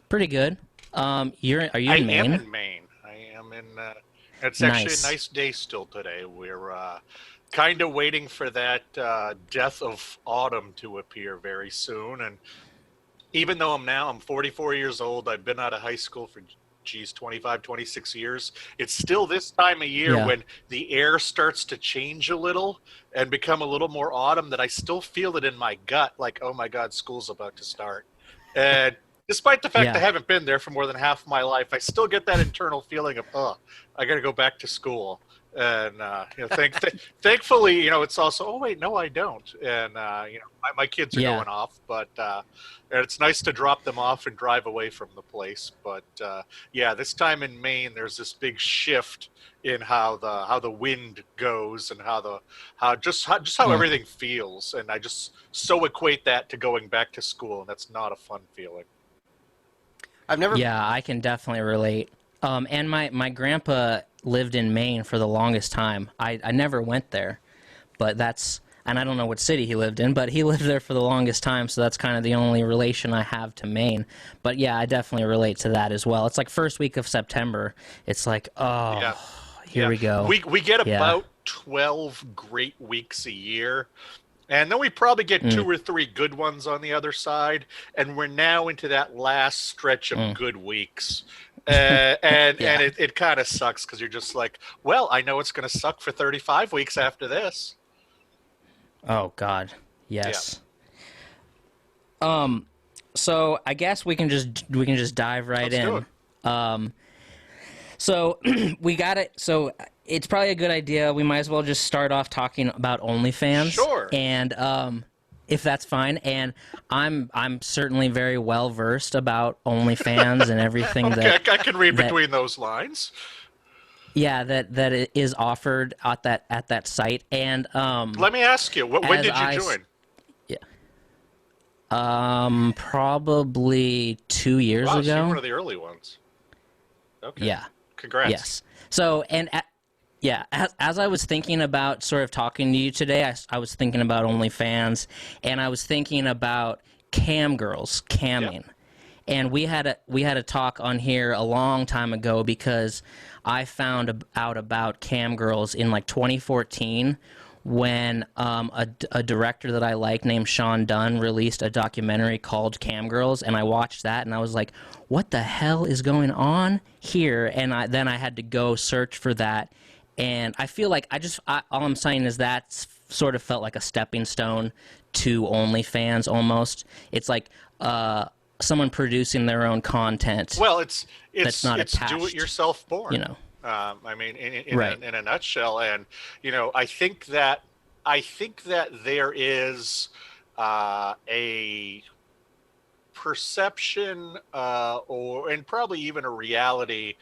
Pretty good. Are you in Maine? I am in Maine. I am in. It's actually a nice day still today. We're kind of waiting for that death of autumn to appear very soon. And even though I'm 44 years old, I've been out of high school for 25, 26 years. It's still this time of year when the air starts to change a little and become a little more autumn that I still feel it in my gut, like, oh my God, school's about to start. And despite the fact I haven't been there for more than half my life, I still get that internal feeling of, oh, I got to go back to school. And thankfully, it's also, oh wait, no, I don't. And my kids are going off, but and it's nice to drop them off and drive away from the place. But this time in Maine, there's this big shift in how the wind goes and how everything feels. And I just so equate that to going back to school, and that's not a fun feeling. Yeah, I can definitely relate. And my grandpa lived in Maine for the longest time. I never went there, but and I don't know what city he lived in, but he lived there for the longest time, so that's kind of the only relation I have to Maine. But yeah, I definitely relate to that as well. It's like first week of September. It's like, here we go. We get about 12 great weeks a year. And then we probably get 2 or 3 good ones on the other side, and we're now into that last stretch of good weeks. And it kind of sucks because you're just like, well, I know it's going to suck for 35 weeks after this. Oh God, yes. Yeah. So I guess we can just dive right in. So we got it. So it's probably a good idea. We might as well just start off talking about OnlyFans. Sure. And if that's fine. And I'm certainly very well versed about OnlyFans and everything that I can read between those lines. Yeah, that it is offered at that site. And let me ask you, when did you join? Probably 2 years ago. So you're one of the early ones. Okay. Yeah. Congrats. Yes. So, as I was thinking about sort of talking to you today, I was thinking about OnlyFans, and I was thinking about camgirls, camming. Yeah. And we had a talk on here a long time ago because I found out about camgirls in like 2014 when a director that I like named Sean Dunn released a documentary called Camgirls, and I watched that, and I was like, what the hell is going on here? And then I had to go search for that, and I feel like all I'm saying is that sort of felt like a stepping stone to OnlyFans almost. It's like someone producing their own content. Well, it's not attached, do-it-yourself porn. You know. I mean, Right. in a nutshell, and I think that there is a perception, and probably even a reality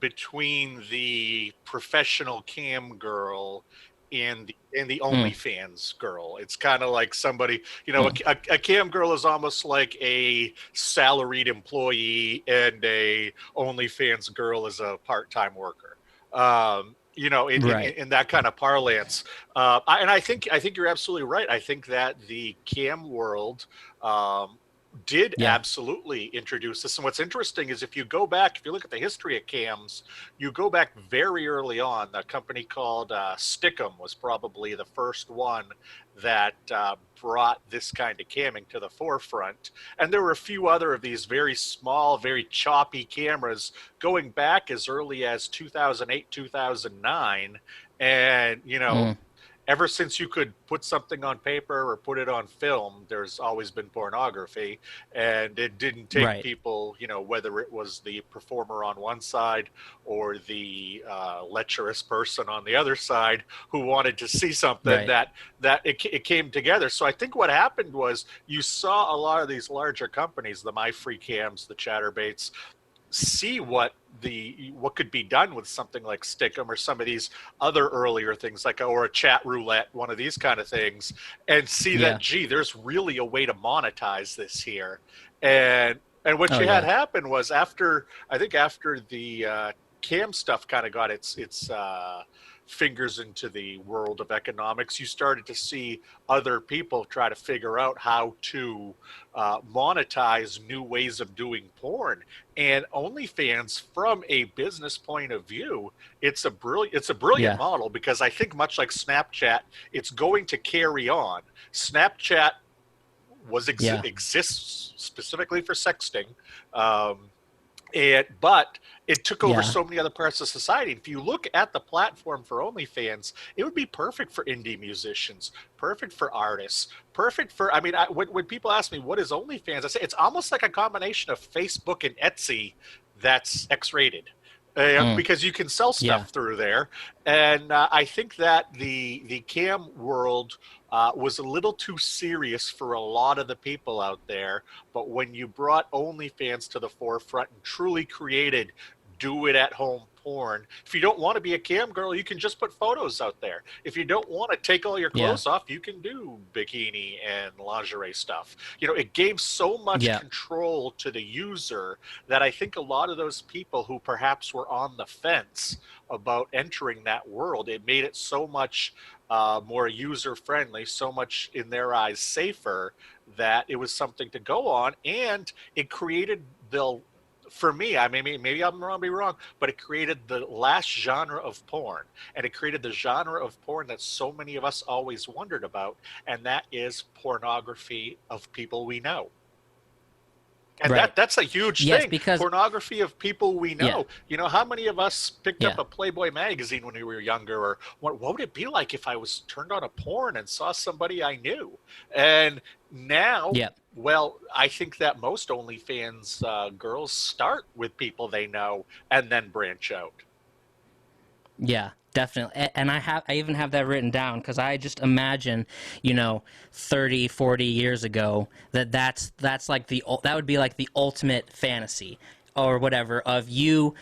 between the professional cam girl and the OnlyFans girl. It's kind of like somebody, a cam girl is almost like a salaried employee, and a OnlyFans girl is a part-time worker. In that kind of parlance. And I think you're absolutely right. I think that the cam world did absolutely introduce this. And what's interesting is if you look at the history of cams, you go back very early on. A company called Stickum was probably the first one that brought this kind of camming to the forefront. And there were a few other of these very small, very choppy cameras going back as early as 2008, 2009. And, ever since you could put something on paper or put it on film, there's always been pornography. And it didn't take people, whether it was the performer on one side or the lecherous person on the other side who wanted to see something, that it came together. So I think what happened was you saw a lot of these larger companies, the MyFreeCams, the Chatterbaits, see what could be done with something like Stickum or some of these other earlier things, or a chat roulette, one of these kind of things, and see that, gee, there's really a way to monetize this here. And what had happen was after the cam stuff kind of got its fingers into the world of economics, you started to see other people try to figure out how to monetize new ways of doing porn. And OnlyFans, from a business point of view, it's a brilliant model, because I think much like Snapchat, it's going to carry on. Snapchat exists specifically for sexting. But it took over so many other parts of society. If you look at the platform for OnlyFans, it would be perfect for indie musicians, perfect for artists, perfect for, when people ask me, what is OnlyFans? I say it's almost like a combination of Facebook and Etsy that's X-rated. Because you can sell stuff through there. And I think that the cam world was a little too serious for a lot of the people out there. But when you brought OnlyFans to the forefront and truly created do-it-at-home porn, if you don't want to be a cam girl, you can just put photos out there. If you don't want to take all your clothes off, you can do bikini and lingerie stuff. It gave so much control to the user that I think a lot of those people who perhaps were on the fence about entering that world, it made it so much more user-friendly, so much, in their eyes, safer, that it was something to go on. And it created for me, maybe I'm wrong, but it created the last genre of porn, and it created the genre of porn that so many of us always wondered about, and that is pornography of people we know. And that's a huge thing. Because pornography of people we know. How many of us picked up a Playboy magazine when we were younger? Or what would it be like if I was turned on a porn and saw somebody I knew? And now, well, I think that most OnlyFans girls start with people they know and then branch out. Yeah. Definitely. And I even have that written down, because I just imagine, 30, 40 years ago, that's like that would be like the ultimate fantasy or whatever of you.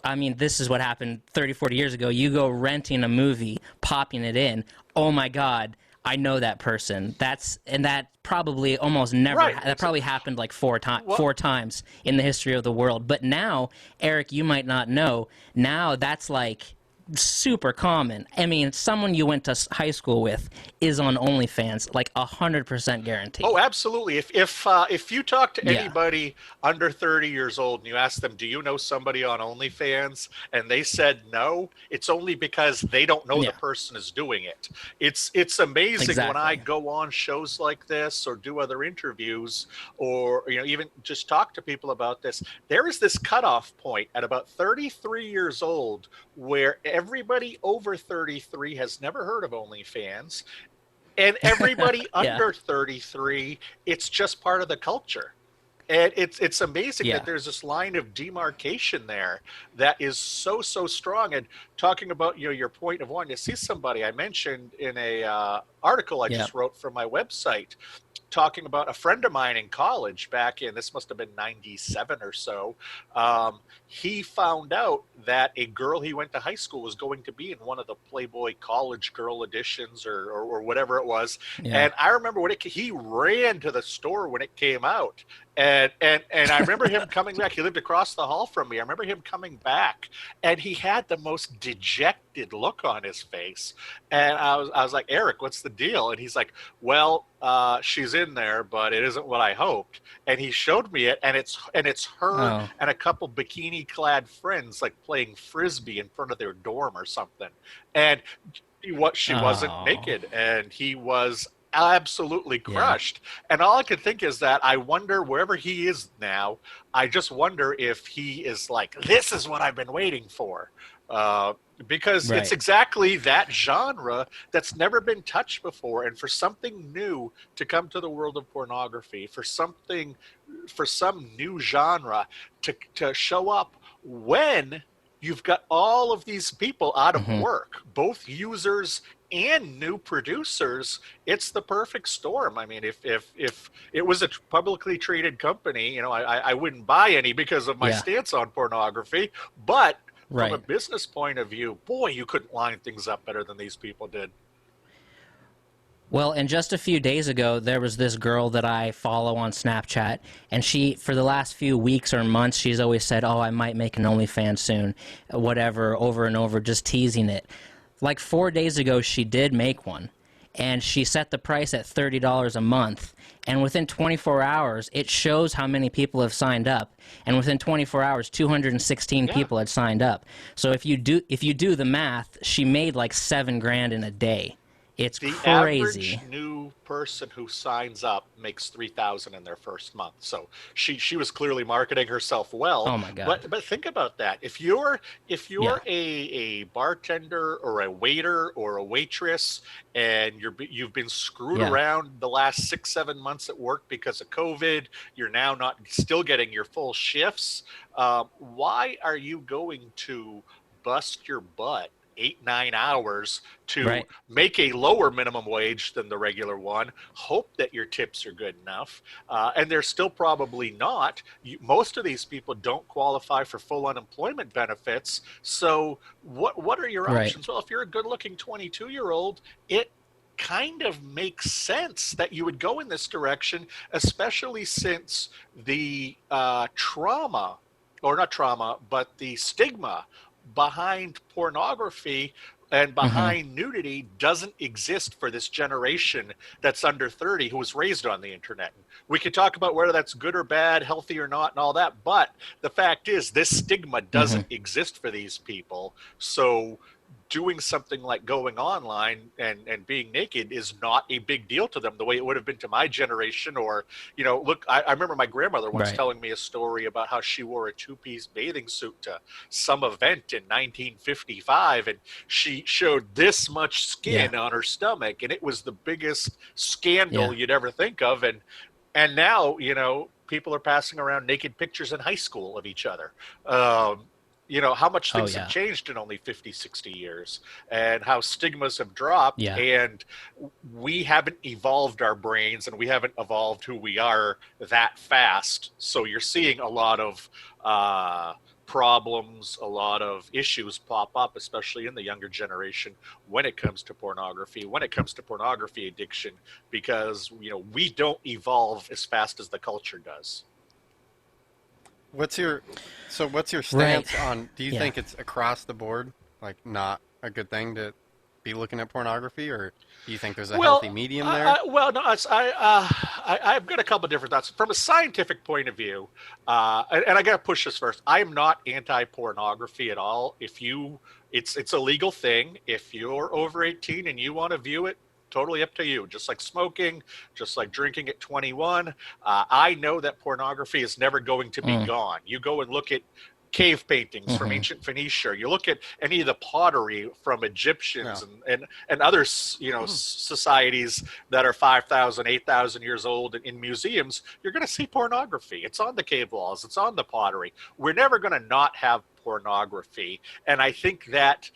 This is what happened 30, 40 years ago. You go renting a movie, popping it in. Oh my God, I know that person. That probably almost never. That probably happened like four times in the history of the world. But now, Eric, you might not know. Now that's like super common. I mean, someone you went to high school with is on OnlyFans, like 100% guarantee. Oh, absolutely. If you talk to anybody under 30 years old and you ask them, do you know somebody on OnlyFans? And they said no, it's only because they don't know the person is doing it. It's amazing when I go on shows like this or do other interviews or even just talk to people about this. There is this cutoff point at about 33 years old where everybody over 33 has never heard of OnlyFans. And everybody under 33, it's just part of the culture. And it's amazing that there's this line of demarcation there that is so strong. And talking about your point of wanting to see somebody, I mentioned in a article I just wrote for my website, talking about a friend of mine in college back in, this must have been 97 or so. He found out that a girl he went to high school was going to be in one of the Playboy college girl editions or whatever it was. And I remember he ran to the store when it came out. And I remember him coming back. He lived across the hall from me. I remember him coming back, and he had the most dejected look on his face. And I was like, Eric, what's the deal? And he's like, well, she's in there, but it isn't what I hoped. And he showed me it, and it's her and a couple bikini-clad friends like playing frisbee in front of their dorm or something. And she wasn't naked, and he was absolutely crushed. And all I could think is that I wonder, wherever he is now, I just wonder if he is like, this is what I've been waiting for. Because it's exactly that genre that's never been touched before. And for something new to come to the world of pornography, for some new genre to show up when you've got all of these people out of work, both users and new producers, it's the perfect storm. I mean, if it was a publicly traded company, I wouldn't buy any because of my stance on pornography. But from a business point of view, boy, you couldn't line things up better than these people did. Well, and just a few days ago, there was this girl that I follow on Snapchat, and she, for the last few weeks or months, she's always said, oh, I might make an OnlyFans soon, whatever, over and over, just teasing it. Like 4 days ago, she did make one, and she set the price at $30 a month, and within 24 hours, it shows how many people have signed up, and within 24 hours, 216 people had signed up. So if you do the math, she made like $7,000 in a day. It's crazy. The average new person who signs up makes $3,000 in their first month. So she was clearly marketing herself well. Oh my God! But think about that. If you're a bartender or a waiter or a waitress, and you've been screwed around the last 6-7 months at work because of COVID, you're now not still getting your full shifts. Why are you going to bust your butt 8-9 hours to make a lower minimum wage than the regular one, hope that your tips are good enough, and they're still probably not. Most of these people don't qualify for full unemployment benefits. So what are your options? Well, if you're a good-looking 22-year-old, it kind of makes sense that you would go in this direction, especially since the trauma, or not trauma, but the stigma behind pornography and behind nudity doesn't exist for this generation that's under 30 who was raised on the internet. We could talk about whether that's good or bad, healthy or not, and all that, but the fact is this stigma doesn't exist for these people. So doing something like going online and being naked is not a big deal to them the way it would have been to my generation. Or, look, I remember my grandmother once telling me a story about how she wore a 2-piece bathing suit to some event in 1955, and she showed this much skin on her stomach, and it was the biggest scandal you'd ever think of. And now, people are passing around naked pictures in high school of each other. How much things have changed in only 50, 60 years, and how stigmas have dropped, and we haven't evolved our brains, and we haven't evolved who we are that fast. So you're seeing a lot of problems, a lot of issues pop up, especially in the younger generation when it comes to pornography, when it comes to pornography addiction, because, we don't evolve as fast as the culture does. What's your stance on, do you think it's across the board? like not a good thing to be looking at pornography, or do you think there's a healthy Well, medium there? no, I've got a couple of different thoughts. From a scientific point of view, and I got to push this first. I am not anti-pornography at all. It's a legal thing. If you're over 18 and you want to view it, totally up to you. Just like smoking, just like drinking at 21. I know that pornography is never going to be gone. You go and look at cave paintings from ancient Phoenicia. You look at any of the pottery from Egyptians and other, societies that are 5,000, 8,000 years old in museums, you're going to see pornography. It's on the cave walls. It's on the pottery. We're never going to not have pornography. And I think that,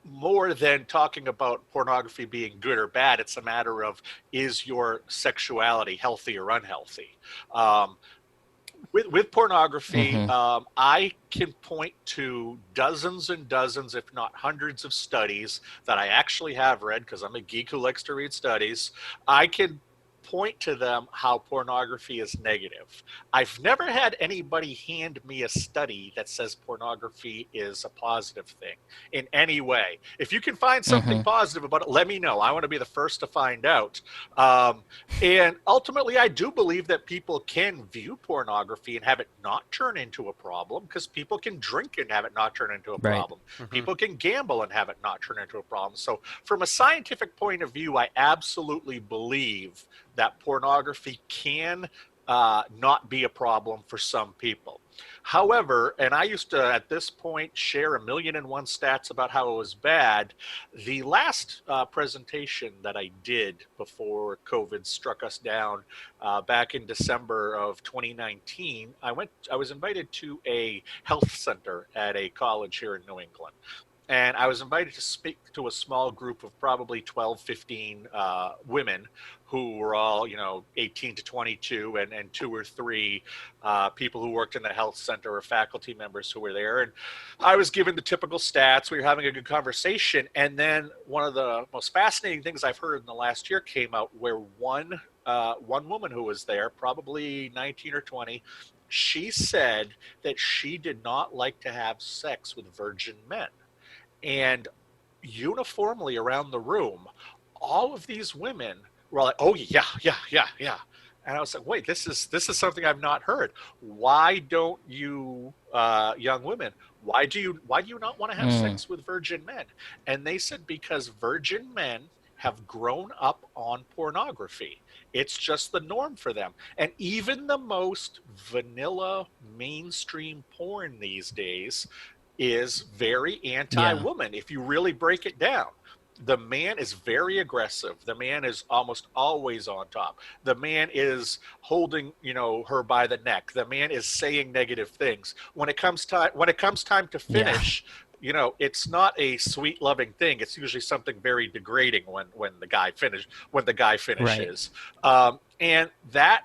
more than talking about pornography being good or bad, it's a matter of, is your sexuality healthy or unhealthy? With pornography, I can point to dozens and dozens, if not hundreds of studies that I actually have read, because I'm a geek who likes to read studies. I can point to them how pornography is negative. I've never had anybody hand me a study that says pornography is a positive thing in any way. If you can find something positive about it, let me know. I want to be the first to find out. And ultimately, I do believe that people can view pornography and have it not turn into a problem, because people can drink and have it not turn into a problem. People can gamble and have it not turn into a problem. So from a scientific point of view, I absolutely believe that pornography can not be a problem for some people. However, and I used to, at this point, share 1,000,001 stats about how it was bad. The last presentation that I did before COVID struck us down back in December of 2019, I was invited to a health center at a college here in New England. And I was invited to speak to a small group of probably 12, 15 women who were all, 18 to 22, and two or three people who worked in the health center or faculty members who were there. And I was given the typical stats. We were having a good conversation. And then one of the most fascinating things I've heard in the last year came out, where one woman who was there, probably 19 or 20, she said that she did not like to have sex with virgin men. And uniformly around the room, all of these women were like, "Oh yeah, yeah, yeah, yeah." And I was like, "Wait, this is something I've not heard. Why don't you, young women? Why do you not want to have sex with virgin men?" And they said, because virgin men have grown up on pornography. It's just the norm for them. And even the most vanilla mainstream porn these days is very anti-woman. If you really break it down, the man is very aggressive. The man is almost always on top. The man is holding, her by the neck. The man is saying negative things. When it comes time to finish, it's not a sweet, loving thing. It's usually something very degrading when the guy finishes. And that,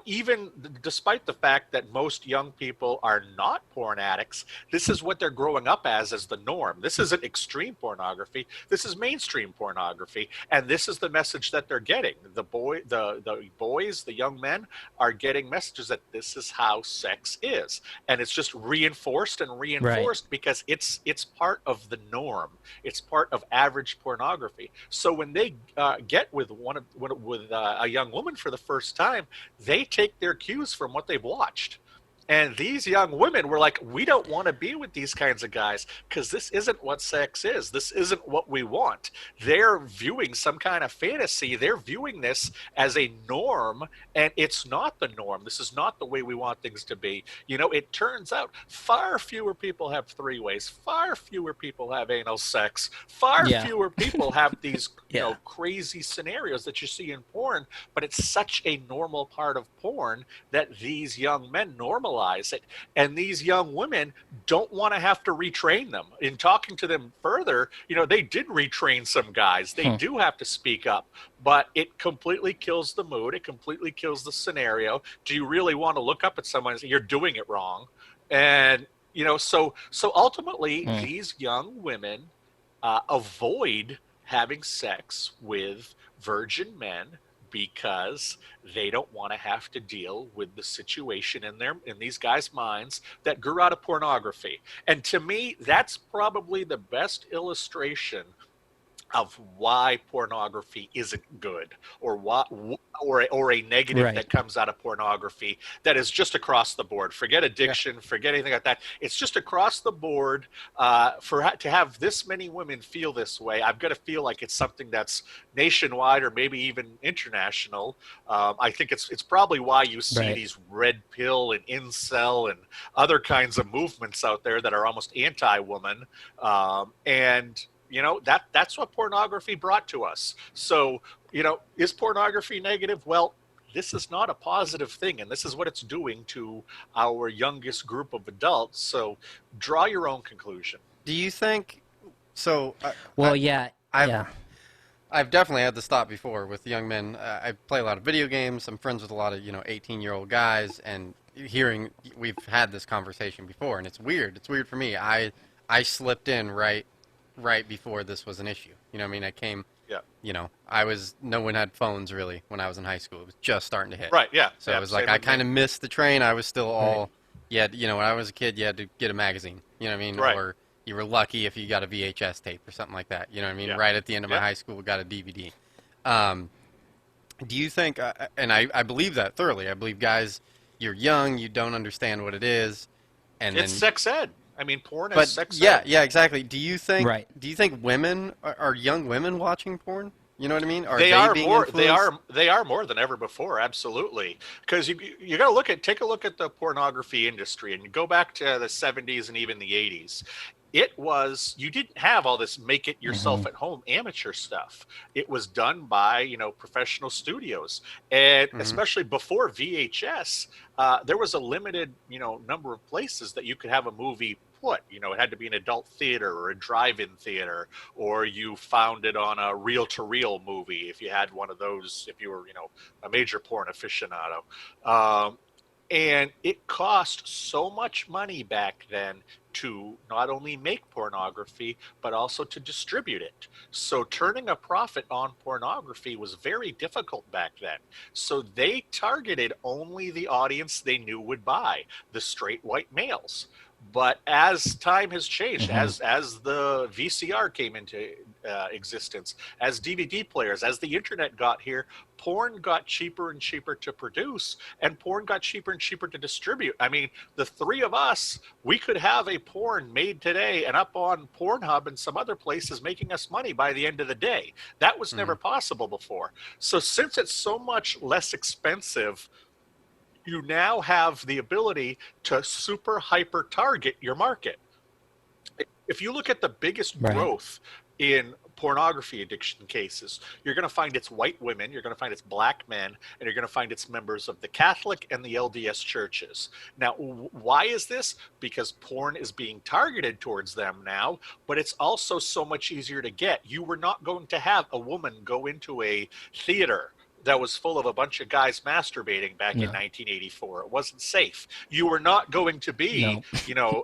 even despite the fact that most young people are not porn addicts, this is what they're growing up as the norm. This isn't extreme pornography. This is mainstream pornography. And this is the message that they're getting. The boys, the young men are getting messages that this is how sex is. And it's just reinforced and reinforced because it's part of the norm. It's part of average pornography. So when they get with a young woman for the first time, they take their cues from what they've watched. And these young women were like, we don't want to be with these kinds of guys because this isn't what sex is. This isn't what we want. They're viewing some kind of fantasy. They're viewing this as a norm, and it's not the norm. This is not the way we want things to be. It turns out far fewer people have three-ways. Far fewer people have anal sex. Far fewer people have these crazy scenarios that you see in porn, but it's such a normal part of porn that these young men normalize it, and these young women don't want to have to retrain them. In talking to them further, they did retrain some guys. They do have to speak up, but it completely kills the mood. It completely kills the scenario. Do you really want to look up at someone and say, you're doing it wrong? And so ultimately these young women avoid having sex with virgin men because they don't want to have to deal with the situation in these guys' minds that grew out of pornography. And to me, that's probably the best illustration of why pornography isn't good, or what, or a negative that comes out of pornography that is just across the board. Forget addiction, forget anything like that. It's just across the board. To have this many women feel this way, I've got to feel like it's something that's nationwide or maybe even international. I think it's probably why you see these red pill and incel and other kinds of movements out there that are almost anti-woman, and that's what pornography brought to us. So, is pornography negative? Well, this is not a positive thing, and this is what it's doing to our youngest group of adults. So draw your own conclusion. Do you think so? I've definitely had this thought before with young men. I play a lot of video games. I'm friends with a lot of 18-year-old guys, and we've had this conversation before, and it's weird. It's weird for me. I slipped in right before this was an issue. You know what I mean? I came, no one had phones really when I was in high school. It was just starting to hit. Right, yeah. So it was like I kind of missed the train. I was still all, when I was a kid, you had to get a magazine. You know what I mean? Right. Or you were lucky if you got a VHS tape or something like that. You know what I mean? Yeah. Right at the end of my high school, got a DVD. Do you think, and I believe that thoroughly, I believe guys, you're young, you don't understand what it is. And it's sex ed. I mean, porn is sex ed. Yeah, exactly. Do you think women are young women watching porn? You know what I mean? They are more than ever before. Absolutely. Because you got to take a look at the pornography industry, and you go back to the 70s and even the 80s. You didn't have all this make it yourself at home amateur stuff. It was done by, professional studios. And especially before VHS, there was a limited, number of places that you could have a movie put. It had to be an adult theater or a drive-in theater, or you found it on a reel-to-reel movie if you had one of those, if you were, a major porn aficionado. And it cost so much money back then to not only make pornography, but also to distribute it. So turning a profit on pornography was very difficult back then. So they targeted only the audience they knew would buy, the straight white males. But as time has changed, as the VCR came into existence, as DVD players, as the internet got here, porn got cheaper and cheaper to produce, and porn got cheaper and cheaper to distribute. I mean, the three of us, we could have a porn made today and up on Pornhub and some other places making us money by the end of the day. That was never possible before. So since it's so much less expensive, you now have the ability to super hyper target your market. If you look at the biggest growth in pornography addiction cases, you're going to find it's white women, you're going to find it's black men, and you're going to find it's members of the Catholic and the LDS churches. Now, why is this? Because porn is being targeted towards them now, but it's also so much easier to get. You were not going to have a woman go into a theater that was full of a bunch of guys masturbating back in 1984. It wasn't safe. You were not going to be,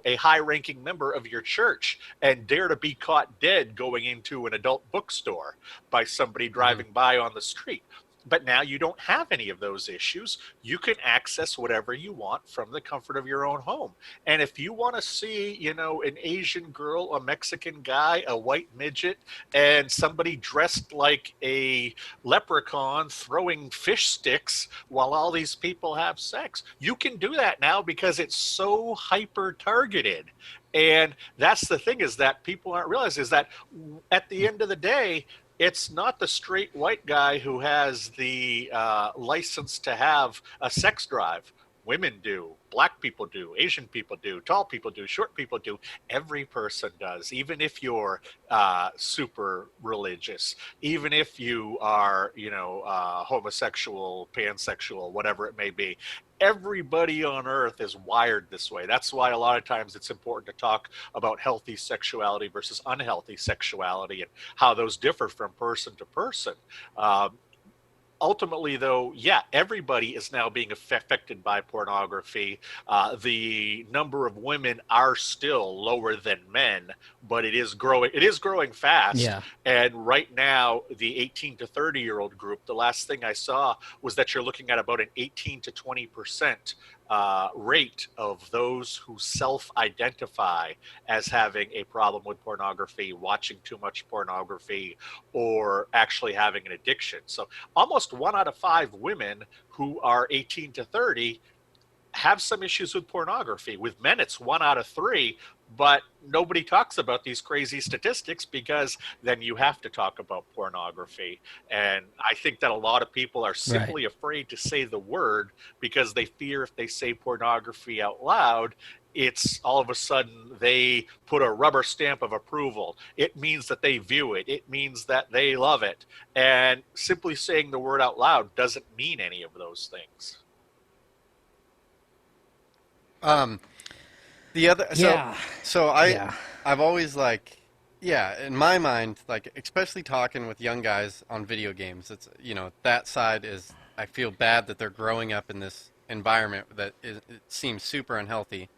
a high-ranking member of your church and dare to be caught dead going into an adult bookstore by somebody driving by on the street. But now you don't have any of those issues. You can access whatever you want from the comfort of your own home. And if you want to see, an Asian girl, a Mexican guy, a white midget, and somebody dressed like a leprechaun throwing fish sticks while all these people have sex, you can do that now because it's so hyper targeted. And that's the thing, is that people aren't realizing, is that at the end of the day, it's not the straight white guy who has the license to have a sex drive. Women do, black people do, Asian people do, tall people do, short people do. Every person does, even if you're super religious, even if you are, homosexual, pansexual, whatever it may be. Everybody on earth is wired this way. That's why a lot of times it's important to talk about healthy sexuality versus unhealthy sexuality and how those differ from person to person. ultimately, though, yeah, everybody is now being affected by pornography. The number of women are still lower than men, but it is growing. It is growing fast. Yeah. And right now, the 18 to 30-year-old group, the last thing I saw was that you're looking at about an 18 to 20% rate of those who self-identify as having a problem with pornography, watching too much pornography, or actually having an addiction. So almost 1 out of 5 women who are 18 to 30 have some issues with pornography. With men, it's 1 out of 3, but nobody talks about these crazy statistics because then you have to talk about pornography. And I think that a lot of people are simply afraid to say the word because they fear if they say pornography out loud, it's all of a sudden they put a rubber stamp of approval. It means that they view it. It means that they love it. And simply saying the word out loud doesn't mean any of those things. The other, I've always in my mind, especially talking with young guys on video games, it's, that side is, I feel bad that they're growing up in this environment that it seems super unhealthy.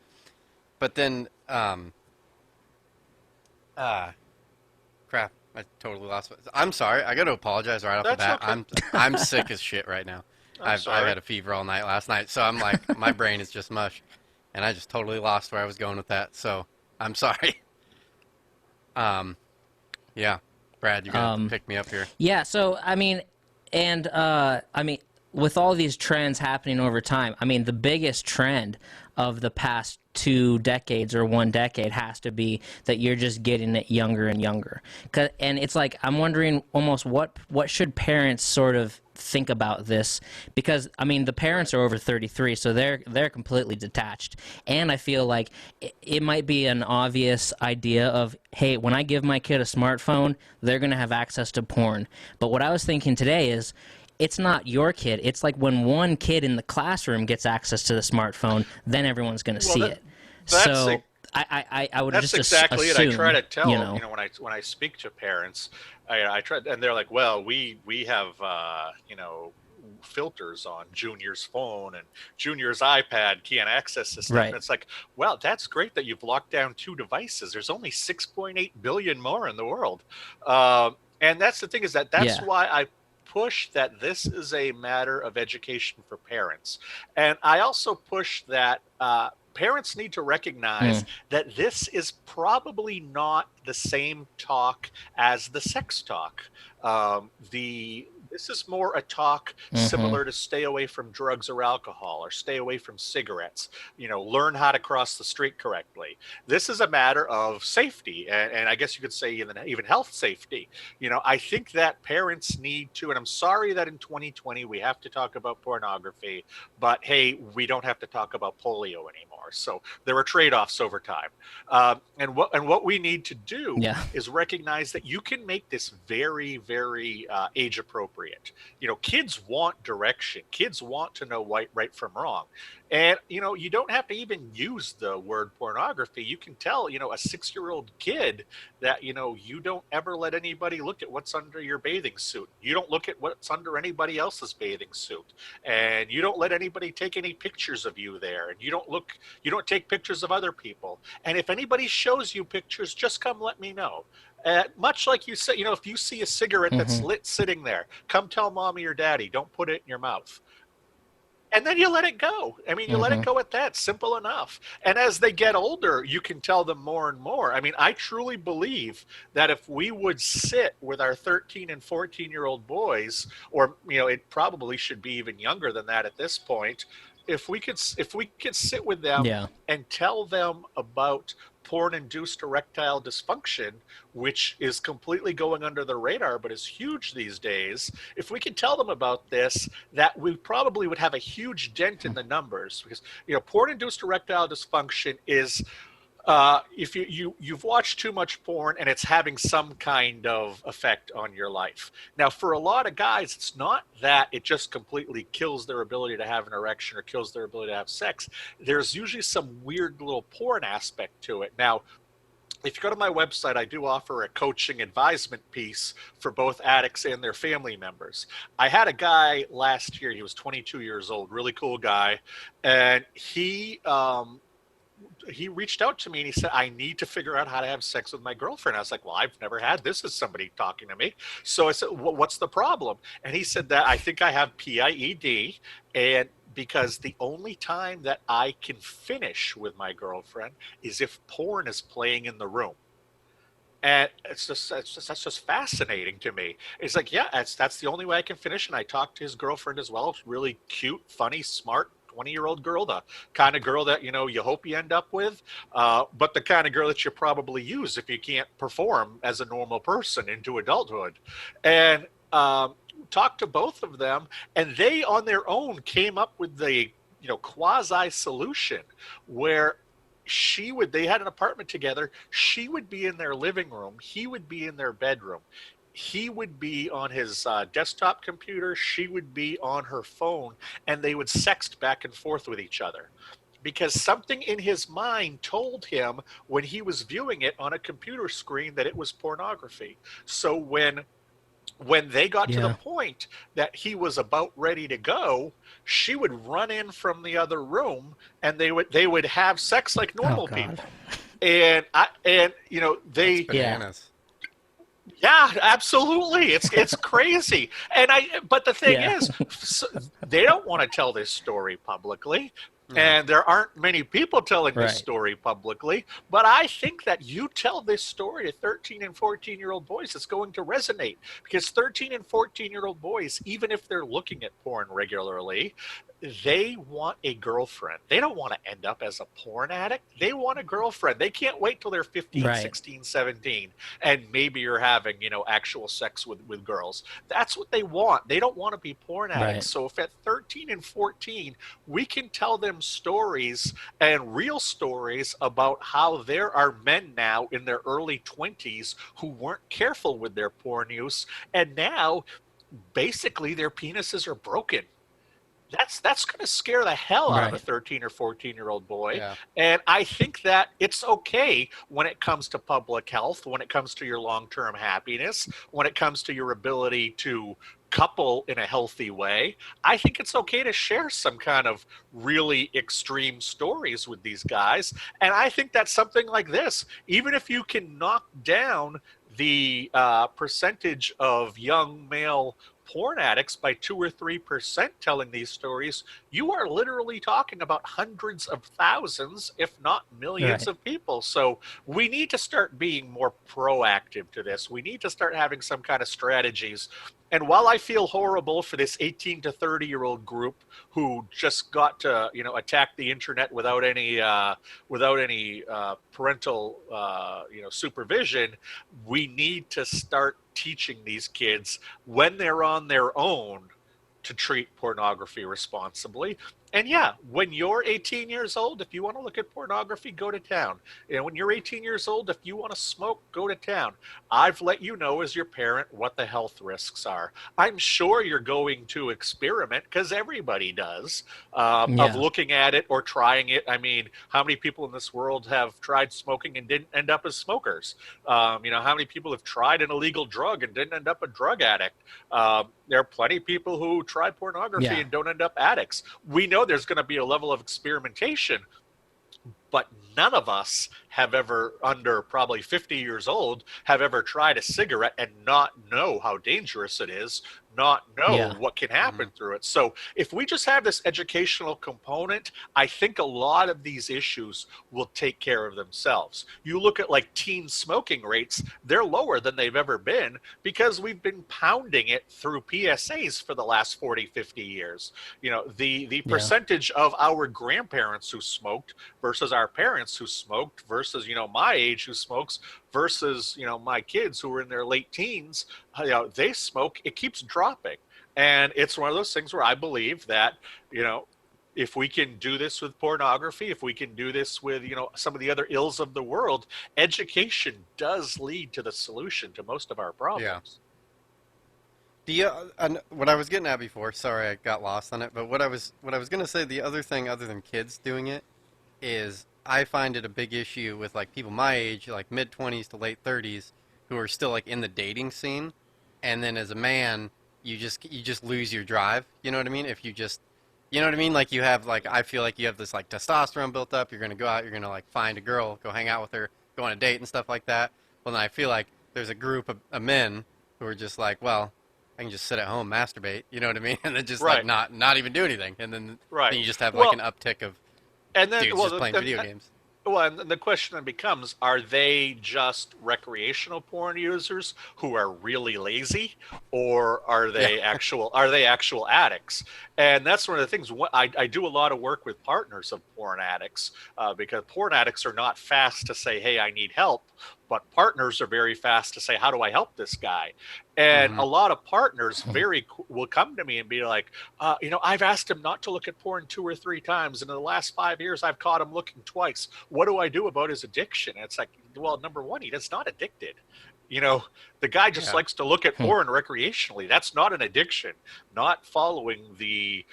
But then, crap, I totally lost it. I'm sorry, I got to apologize right off the bat. Okay. I'm sick as shit right now. I've had a fever all night last night, so I'm like, my brain is just mush. And I just totally lost where I was going with that, so I'm sorry. Yeah, Brad, you're gonna have to pick me up here. Yeah, so with all these trends happening over time, the biggest trend of the past 2 decades or 1 decade has to be that you're just getting it younger and younger. And it's like, I'm wondering almost what should parents sort of think about this, because the parents are over 33, so they're completely detached. And I feel like it might be an obvious idea of, hey, when I give my kid a smartphone, they're going to have access to porn. But what I was thinking today is, it's not your kid. It's like when one kid in the classroom gets access to the smartphone, then everyone's going to see it. So I would just assume. That's exactly it. I try to tell when I speak to parents, I try, and they're like, "Well, we have filters on Junior's phone, and Junior's iPad can't access this stuff." Right. And it's like, well, that's great that you've locked down 2 devices. There's only 6.8 billion more in the world, and that's the thing is that's why I push that this is a matter of education for parents. And I also push that parents need to recognize that this is probably not the same talk as the sex talk. This is more a talk similar to stay away from drugs or alcohol, or stay away from cigarettes, learn how to cross the street correctly. This is a matter of safety, and I guess you could say even health safety. I think that parents need to, and I'm sorry that in 2020 we have to talk about pornography, but hey, we don't have to talk about polio anymore. So there are trade-offs over time. And what we need to do is recognize that you can make this very, very age appropriate. Kids want direction. Kids want to know right from wrong. And, you don't have to even use the word pornography. You can tell, a 6-year-old kid that, you don't ever let anybody look at what's under your bathing suit. You don't look at what's under anybody else's bathing suit. And you don't let anybody take any pictures of you there. And you don't take pictures of other people. And if anybody shows you pictures, just come let me know. Much like you say, if you see a cigarette that's lit sitting there, come tell mommy or daddy, don't put it in your mouth. And then you let it go. You let it go at that. Simple enough. And as they get older, you can tell them more and more. I truly believe that if we would sit with our 13 and 14-year-old boys, or, it probably should be even younger than that at this point, if we could sit with them and tell them about porn-induced erectile dysfunction, which is completely going under the radar but is huge these days, if we could tell them about this, that we probably would have a huge dent in the numbers. Because porn-induced erectile dysfunction is if you've watched too much porn and it's having some kind of effect on your life. Now, for a lot of guys, it's not that it just completely kills their ability to have an erection or kills their ability to have sex. There's usually some weird little porn aspect to it. Now, if you go to my website, I do offer a coaching advisement piece for both addicts and their family members. I had a guy last year, he was 22 years old, really cool guy, and he reached out to me and he said, I need to figure out how to have sex with my girlfriend. I was like, well, I've never had this as somebody talking to me. So I said, well, what's the problem? And he said that I think I have PIED, and because the only time that I can finish with my girlfriend is if porn is playing in the room. And that's just fascinating to me. It's like, yeah, that's the only way I can finish. And I talked to his girlfriend as well. Really cute, funny, smart 20-year-old girl, the kind of girl that, you hope you end up with, but the kind of girl that you probably use if you can't perform as a normal person into adulthood. And talked to both of them, and they on their own came up with the quasi solution where they had an apartment together. She would be in their living room, he would be in their bedroom. He would be on his desktop computer, she would be on her phone, and they would sext back and forth with each other, because something in his mind told him when he was viewing it on a computer screen that it was pornography. So when they got to the point that he was about ready to go, she would run in from the other room, and they would have sex like normal people. And they That's bananas. Yeah, absolutely. It's crazy. But the thing is, they don't want to tell this story publicly. And there aren't many people telling this story publicly. But I think that you tell this story to 13 and 14-year-old boys, it's going to resonate. Because 13 and 14-year-old boys, even if they're looking at porn regularly, they want a girlfriend. They don't want to end up as a porn addict. They want a girlfriend. They can't wait till they're 15, 16, 17, and maybe you're having, actual sex with girls. That's what they want. They don't want to be porn addicts. So if at 13 and 14, we can tell them stories and real stories about how there are men now in their early 20s who weren't careful with their porn use, and now basically their penises are broken. That's going to scare the hell out of a 13 or 14-year-old boy. And I think that it's okay when it comes to public health, when it comes to your long-term happiness, when it comes to your ability to couple in a healthy way. I think it's okay to share some kind of really extreme stories with these guys. And I think that something like this, even if you can knock down the percentage of young male porn addicts by 2 or 3% telling these stories, you are literally talking about hundreds of thousands, if not millions of people. So we need to start being more proactive to this. We need to start having some kind of strategies. And while I feel horrible for this 18 to 30-year-old group who just got to, attack the internet without any parental, supervision, we need to start teaching these kids when they're on their own to treat pornography responsibly. And yeah, when you're 18 years old, if you want to look at pornography, go to town. And when you're 18 years old, if you want to smoke, go to town. I've let you know as your parent what the health risks are. I'm sure you're going to experiment, because everybody does, of looking at it or trying it. I mean, how many people in this world have tried smoking and didn't end up as smokers? How many people have tried an illegal drug and didn't end up a drug addict? There are plenty of people who try pornography and don't end up addicts. We know there's going to be a level of experimentation, but none of us have ever, under probably 50 years old, have ever tried a cigarette and not know how dangerous it is, not know what can happen through it. So if we just have this educational component, I think a lot of these issues will take care of themselves. You look at like teen smoking rates, they're lower than they've ever been because we've been pounding it through PSAs for the last 40, 50 years. The percentage of our grandparents who smoked versus our parents who smoked versus, my age who smokes versus, my kids who are in their late teens, they smoke, it keeps dropping. And it's one of those things where I believe that, if we can do this with pornography, if we can do this with, some of the other ills of the world, education does lead to the solution to most of our problems. What I was getting at before, sorry I got lost on it, but what I was going to say, the other thing other than kids doing it is I find it a big issue with like people my age, like mid 20s to late 30s, who are still like in the dating scene, and then as a man, you just lose your drive. You know what I mean? If you just, you know what I mean? Like you have like I feel like you have this like testosterone built up. You're gonna go out. You're gonna like find a girl, go hang out with her, go on a date and stuff like that. Well, then I feel like there's a group of men who are just like, well, I can just sit at home, masturbate. You know what I mean? And then just like Right. not even do anything, and then Right. you just have like Well, an uptick of and then dudes well, just playing video games. Well, and the question then becomes: are they just recreational porn users who are really lazy, or Yeah. are they actual addicts? And that's one of the things. I do a lot of work with partners of porn addicts because porn addicts are not fast to say, "Hey, I need help," but partners are very fast to say, "How do I help this guy?" And Mm-hmm. a lot of partners will come to me and be like, I've asked him not to look at porn 2 or 3 times, and in the last 5 years, I've caught him looking twice. What do I do about his addiction? And it's like, well, number one, he's not addicted. The guy just Yeah. likes to look at porn recreationally. That's not an addiction. Not following the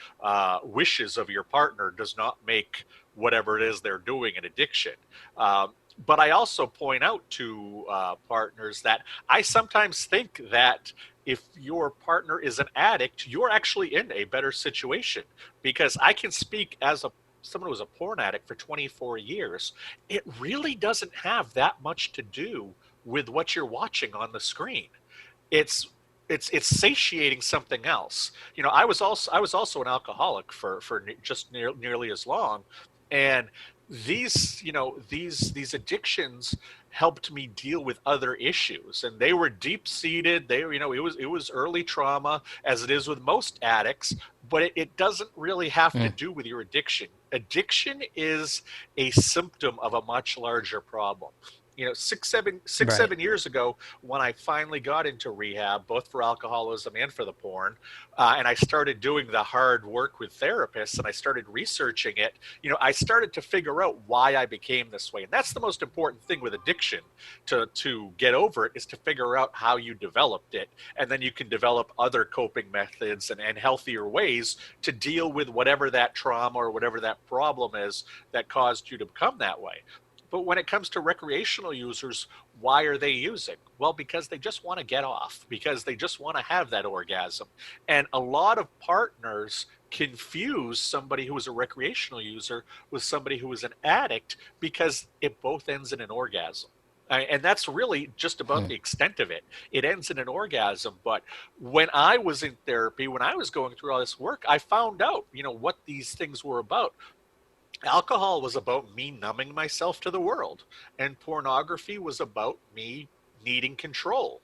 wishes of your partner does not make whatever it is they're doing an addiction. But I also point out to partners that I sometimes think that if your partner is an addict, you're actually in a better situation, because I can speak as someone who was a porn addict for 24 years. It really doesn't have that much to do with what you're watching on the screen. It's it's satiating something else. I was also an alcoholic for just nearly as long, and these addictions helped me deal with other issues, and they were deep seated. It was early trauma, as it is with most addicts, but it doesn't really have to do with your addiction. Addiction is a symptom of a much larger problem. Six, Right. 7 years ago, when I finally got into rehab, both for alcoholism and for the porn, and I started doing the hard work with therapists, and I started researching it, I started to figure out why I became this way. And that's the most important thing with addiction, to get over it, is to figure out how you developed it. And then you can develop other coping methods and healthier ways to deal with whatever that trauma or whatever that problem is that caused you to become that way. But when it comes to recreational users, why are they using? Well, because they just want to get off, because they just want to have that orgasm. And a lot of partners confuse somebody who is a recreational user with somebody who is an addict, because it both ends in an orgasm. And that's really just about the extent of it. It ends in an orgasm. But when I was in therapy, when I was going through all this work, I found out, what these things were about. Alcohol was about me numbing myself to the world, and pornography was about me needing control.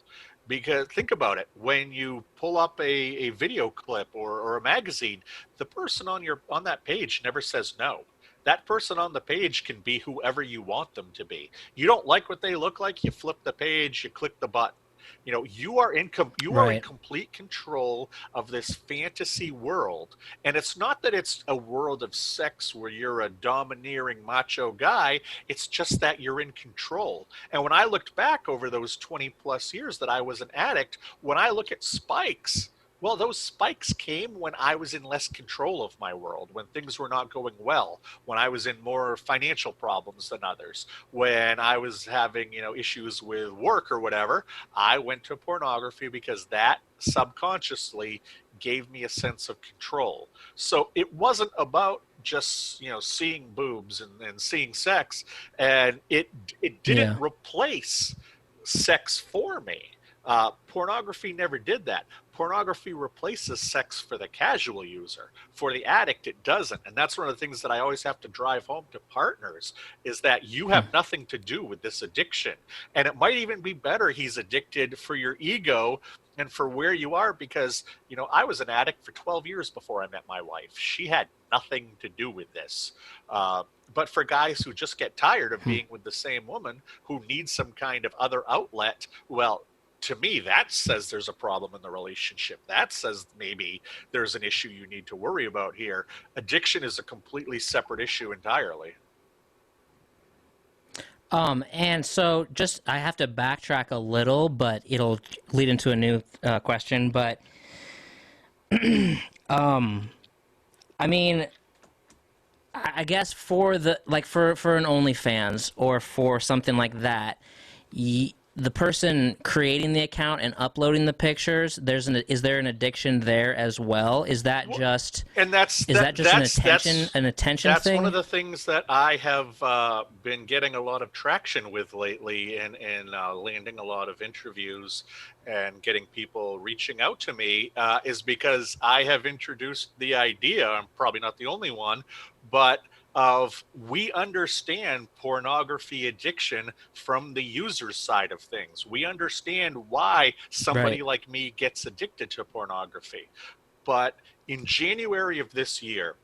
Because think about it, when you pull up a video clip or a magazine, the person on that page never says no. That person on the page can be whoever you want them to be. You don't like what they look like, you flip the page, you click the button. You are in Right. complete control of this fantasy world. And it's not that it's a world of sex where you're a domineering macho guy. It's just that you're in control. And when I looked back over those 20 plus years that I was an addict, when I look at spikes, well, those spikes came when I was in less control of my world, when things were not going well, when I was in more financial problems than others, when I was having, issues with work or whatever. I went to pornography because that subconsciously gave me a sense of control. So it wasn't about just, seeing boobs and seeing sex, and it didn't Yeah. replace sex for me. Pornography never did that. Pornography replaces sex for the casual user. For the addict, it doesn't. And that's one of the things that I always have to drive home to partners, is that you have nothing to do with this addiction. And it might even be better he's addicted for your ego and for where you are, because, I was an addict for 12 years before I met my wife. She had nothing to do with this. But for guys who just get tired of being with the same woman, who need some kind of other outlet, well, to me, that says there's a problem in the relationship. That says maybe there's an issue you need to worry about here. Addiction is a completely separate issue entirely. And so just I have to backtrack a little, but it'll lead into a new question. But I mean, I guess for the for an OnlyFans or for something like that, the person creating the account and uploading the pictures, is there an addiction there as well? Is that just and an attention that's one of thing? the things that I have been getting a lot of traction with lately, and landing a lot of interviews and getting people reaching out to me, is because I have introduced the idea. I'm probably not the only one, but of we understand pornography addiction from the user side of things. We understand why somebody Right. like me gets addicted to pornography. But in January of this year,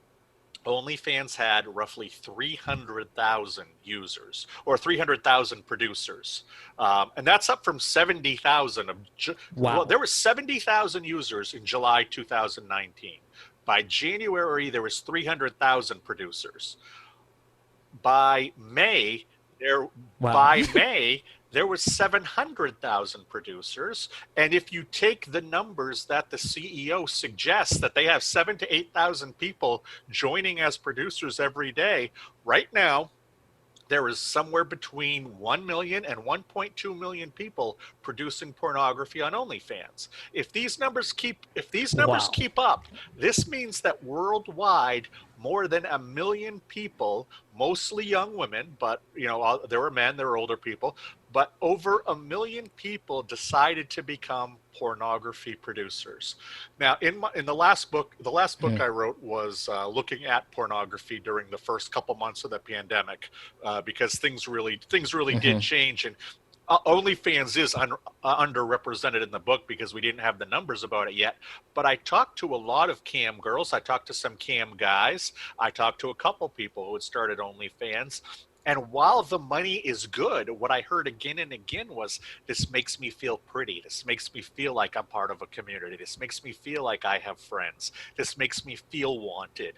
OnlyFans had roughly 300,000 users or 300,000 producers. And that's up from 70,000. Well, Wow. there were 70,000 users in July 2019. By January, there was 300,000 producers. By May, there Wow. by May there was 700,000 producers, and if you take the numbers that the CEO suggests, that they have 7 to 8,000 people joining as producers every day, right now there is somewhere between 1 million and 1.2 million people producing pornography on OnlyFans. If these numbers Wow. keep up, this means that worldwide more than 1 million people, mostly young women, but there were men, there were older people, but over 1 million people decided to become pornography producers. Now, in the last book I wrote was looking at pornography during the first couple months of the pandemic, because things really did Hmm. change, and OnlyFans is underrepresented in the book because we didn't have the numbers about it yet. But I talked to a lot of cam girls. I talked to some cam guys. I talked to a couple people who had started OnlyFans. And while the money is good, what I heard again and again was, this makes me feel pretty. This makes me feel like I'm part of a community. This makes me feel like I have friends. This makes me feel wanted.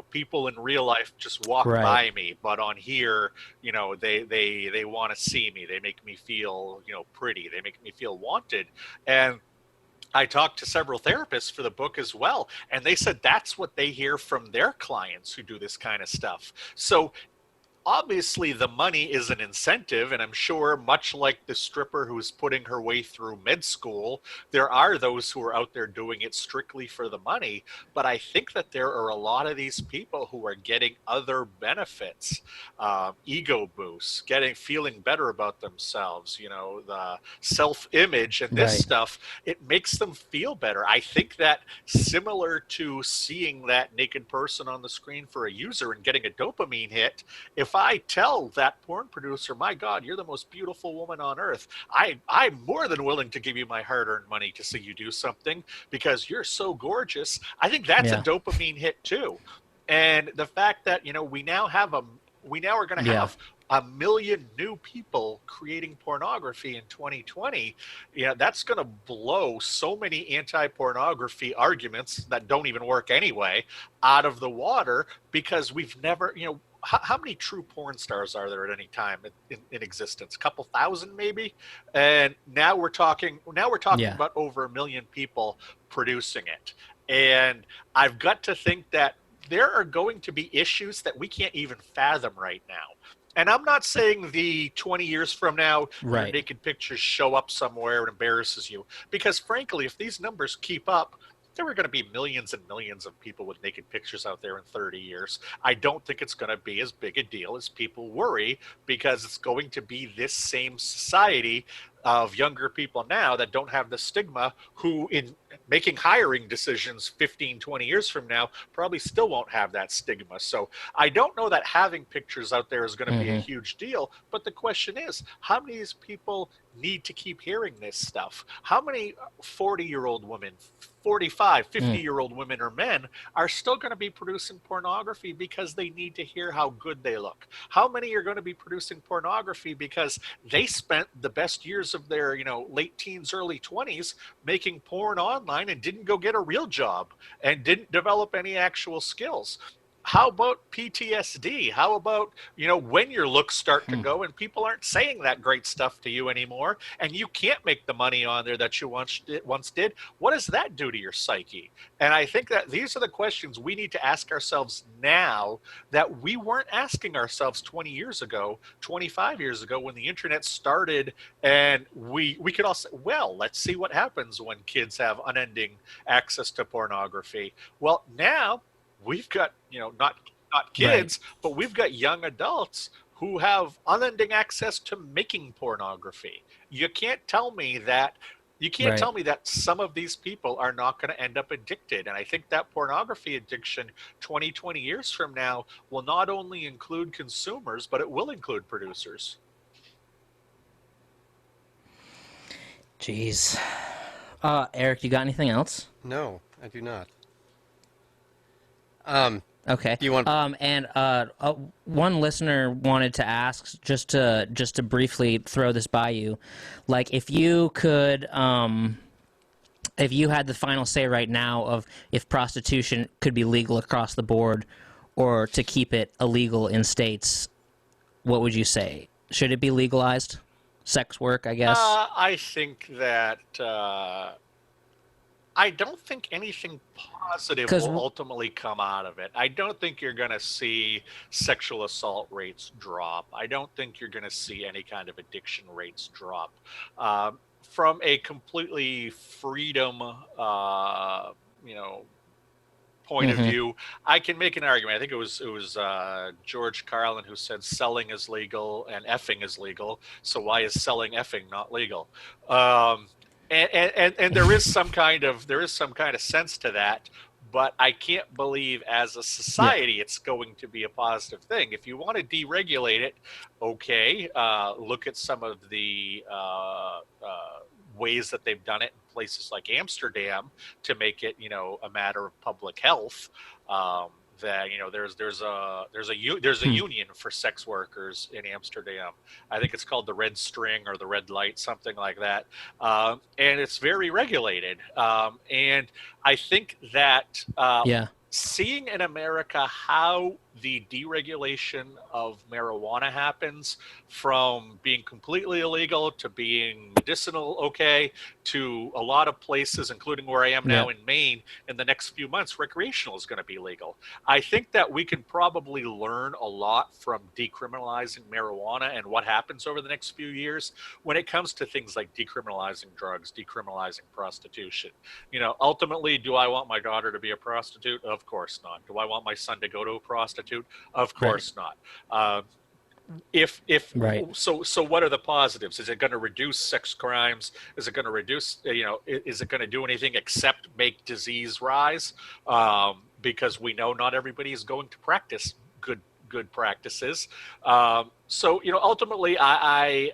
People in real life just walk Right. by me, but on here, they want to see me. They make me feel, pretty. They make me feel wanted. And I talked to several therapists for the book as well, and they said that's what they hear from their clients who do this kind of stuff. So obviously the money is an incentive, and I'm sure, much like the stripper who's putting her way through med school, there are those who are out there doing it strictly for the money. But I think that there are a lot of these people who are getting other benefits, ego boosts, feeling better about themselves, the self-image and this Right. stuff. It makes them feel better. I think that, similar to seeing that naked person on the screen for a user and getting a dopamine hit, if I tell that porn producer, my God, you're the most beautiful woman on earth, I'm more than willing to give you my hard-earned money to see you do something because you're so gorgeous, I think that's a Yeah. dopamine hit too. And the fact that, we now are going to Yeah. have 1 million new people creating pornography in 2020, that's going to blow so many anti-pornography arguments that don't even work anyway out of the water, because we've never, how many true porn stars are there at any time in existence? A couple thousand, maybe. And now we're talking Yeah. about over 1 million people producing it. And I've got to think that there are going to be issues that we can't even fathom right now. And I'm not saying the 20 years from now, your Right. naked pictures show up somewhere and embarrasses you. Because frankly, if these numbers keep up, there are going to be millions and millions of people with naked pictures out there in 30 years. I don't think it's going to be as big a deal as people worry, because it's going to be this same society of younger people now that don't have the stigma, who, in making hiring decisions 15, 20 years from now, probably still won't have that stigma. So I don't know that having pictures out there is going to be a Hmm. huge deal. But the question is, how many of these people need to keep hearing this stuff? How many 40-year-old women, 45, Mm. 50-year-old women or men are still going to be producing pornography because they need to hear how good they look? How many are going to be producing pornography because they spent the best years of their, late teens, early 20s making porn online and didn't go get a real job and didn't develop any actual skills? how about PTSD? How about, when your looks start to go and people aren't saying that great stuff to you anymore and you can't make the money on there that you once did? What does that do to your psyche? And I think that these are the questions we need to ask ourselves now that we weren't asking ourselves 20 years ago, 25 years ago when the internet started, and we could all say, well, let's see what happens when kids have unending access to pornography. Well, now we've got, not kids, Right. but we've got young adults who have unending access to making pornography. You can't tell me that Right. some of these people are not going to end up addicted. And I think that pornography addiction 20 years from now will not only include consumers, but it will include producers. Jeez. Eric, you got anything else? No, I do not. Okay. Do you want? And one listener wanted to ask, just to briefly throw this by you, like if you could, if you had the final say right now of if prostitution could be legal across the board, or to keep it illegal in states, what would you say? Should it be legalized? Sex work, I guess. I think that I don't think anything positive Because will ultimately come out of it. I don't think you're going to see sexual assault rates drop. I don't think you're going to see any kind of addiction rates drop. From a completely freedom, point of view, I can make an argument. I think it was George Carlin who said selling is legal and effing is legal. So why is selling effing not legal? Um, and there is some kind of sense to that, but I can't believe as a yeah, society it's going to be a positive thing. If you want to deregulate it, okay, look at some of the ways that they've done it in places like Amsterdam to make it, a matter of public health. That there's a union for sex workers in Amsterdam. I think it's called the Red String or the Red Light, something like that, and it's very regulated. And I think that yeah, seeing in America how the deregulation of marijuana happens from being completely illegal to being medicinal, okay, to a lot of places, including where I am yeah. now in Maine, in the next few months, recreational is going to be legal. I think that we can probably learn a lot from decriminalizing marijuana and what happens over the next few years when it comes to things like decriminalizing drugs, decriminalizing prostitution. Ultimately, do I want my daughter to be a prostitute? Of course not. Do I want my son to go to a prostitute? Of Right, course not. If right. so, what are the positives? Is it going to reduce sex crimes? Is it going to reduce? Is it going to do anything except make disease rise? Because we know not everybody is going to practice good practices. So ultimately, I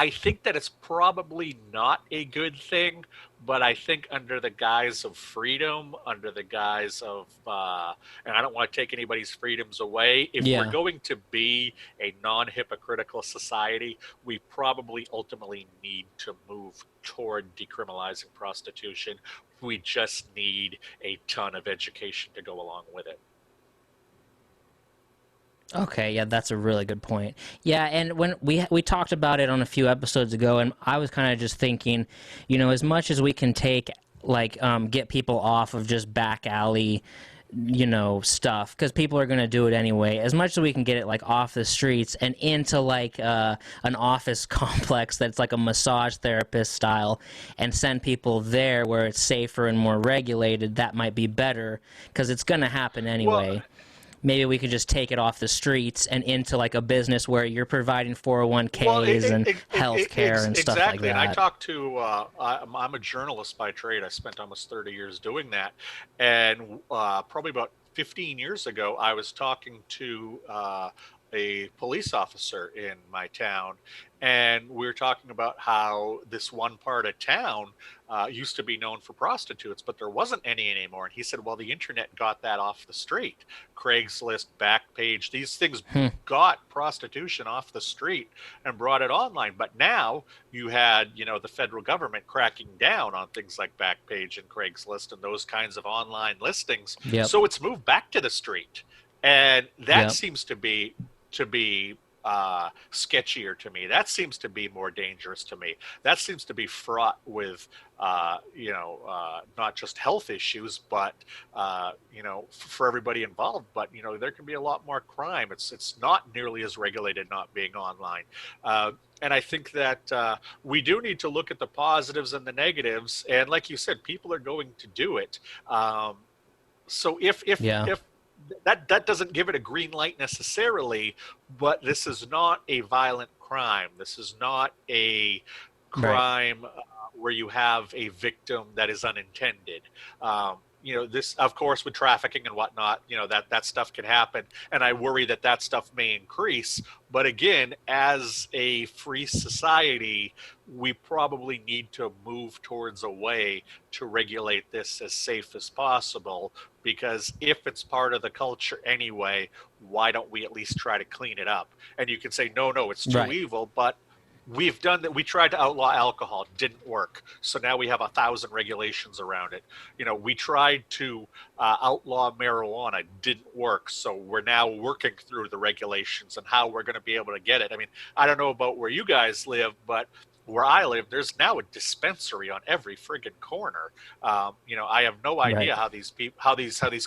think that it's probably not a good thing, but I think under the guise of freedom, under the guise of, and I don't want to take anybody's freedoms away, if we're Yeah. going to be a non hypocritical society, we probably ultimately need to move toward decriminalizing prostitution. We just need a ton of education to go along with it. Okay, yeah, that's a really good point. Yeah, and when we talked about it on a few episodes ago, and I was kind of just thinking, as much as we can take, like, get people off of just back alley, stuff, because people are going to do it anyway. As much as we can get it like off the streets and into like an office complex that's like a massage therapist style, and send people there where it's safer and more regulated, that might be better because it's going to happen Well, anyway. Maybe we could just take it off the streets and into like a business where you're providing Well, 401ks and health care and stuff like exactly. And I that. talked to, I'm a journalist by trade. I spent almost 30 years doing that. And probably about 15 years ago, I was talking to a police officer in my town, and we were talking about how this one part of town used to be known for prostitutes, but there wasn't any anymore. And he said, well, the internet got that off the street. Craigslist, Backpage, these things got prostitution off the street and brought it online. But now you had, the federal government cracking down on things like Backpage and Craigslist and those kinds of online listings. Yep. So it's moved back to the street. And that seems to be sketchier to me. That seems to be more dangerous to me. That seems to be fraught with, not just health issues, but, for everybody involved. But, there can be a lot more crime. It's not nearly as regulated not being online. And I think that we do need to look at the positives and the negatives. And like you said, people are going to do it. So if that doesn't give it a green light necessarily, but this is not a violent crime. This is not a crime where you have a victim that is unintended. This, of course, with trafficking and whatnot, that stuff can happen. And I worry that stuff may increase. But again, as a free society, we probably need to move towards a way to regulate this as safe as possible. Because if it's part of the culture anyway, why don't we at least try to clean it up? And you can say, no, it's too evil, but we've done that. We tried to outlaw alcohol, didn't work. So now we have 1,000 regulations around it. We tried to outlaw marijuana, didn't work. So we're now working through the regulations and how we're going to be able to get it. I mean, I don't know about where you guys live, but where I live, there's now a dispensary on every friggin' corner. I have no idea how these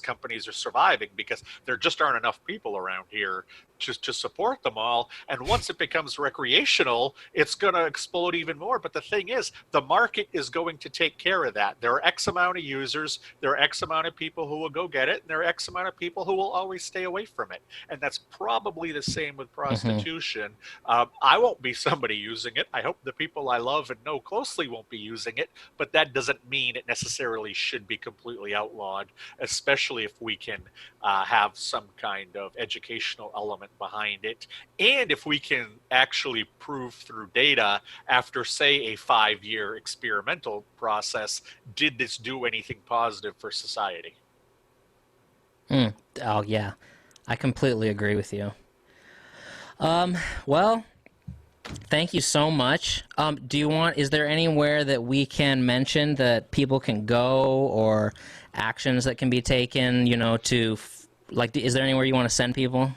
companies are surviving, because there just aren't enough people around here to support them all. And once it becomes recreational, it's going to explode even more. But the thing is, the market is going to take care of that. There are X amount of users, there are X amount of people who will go get it, and there are X amount of people who will always stay away from it. And that's probably the same with prostitution. I won't be somebody using it. I hope the people I love and know closely won't be using it, but that doesn't mean it necessarily should be completely outlawed, especially if we can have some kind of educational element behind it. And if we can actually prove through data after, say, a 5-year experimental process, did this do anything positive for society? Oh, yeah. I completely agree with you. Well, thank you so much. Is there anywhere that we can mention that people can go, or actions that can be taken, is there anywhere you want to send people?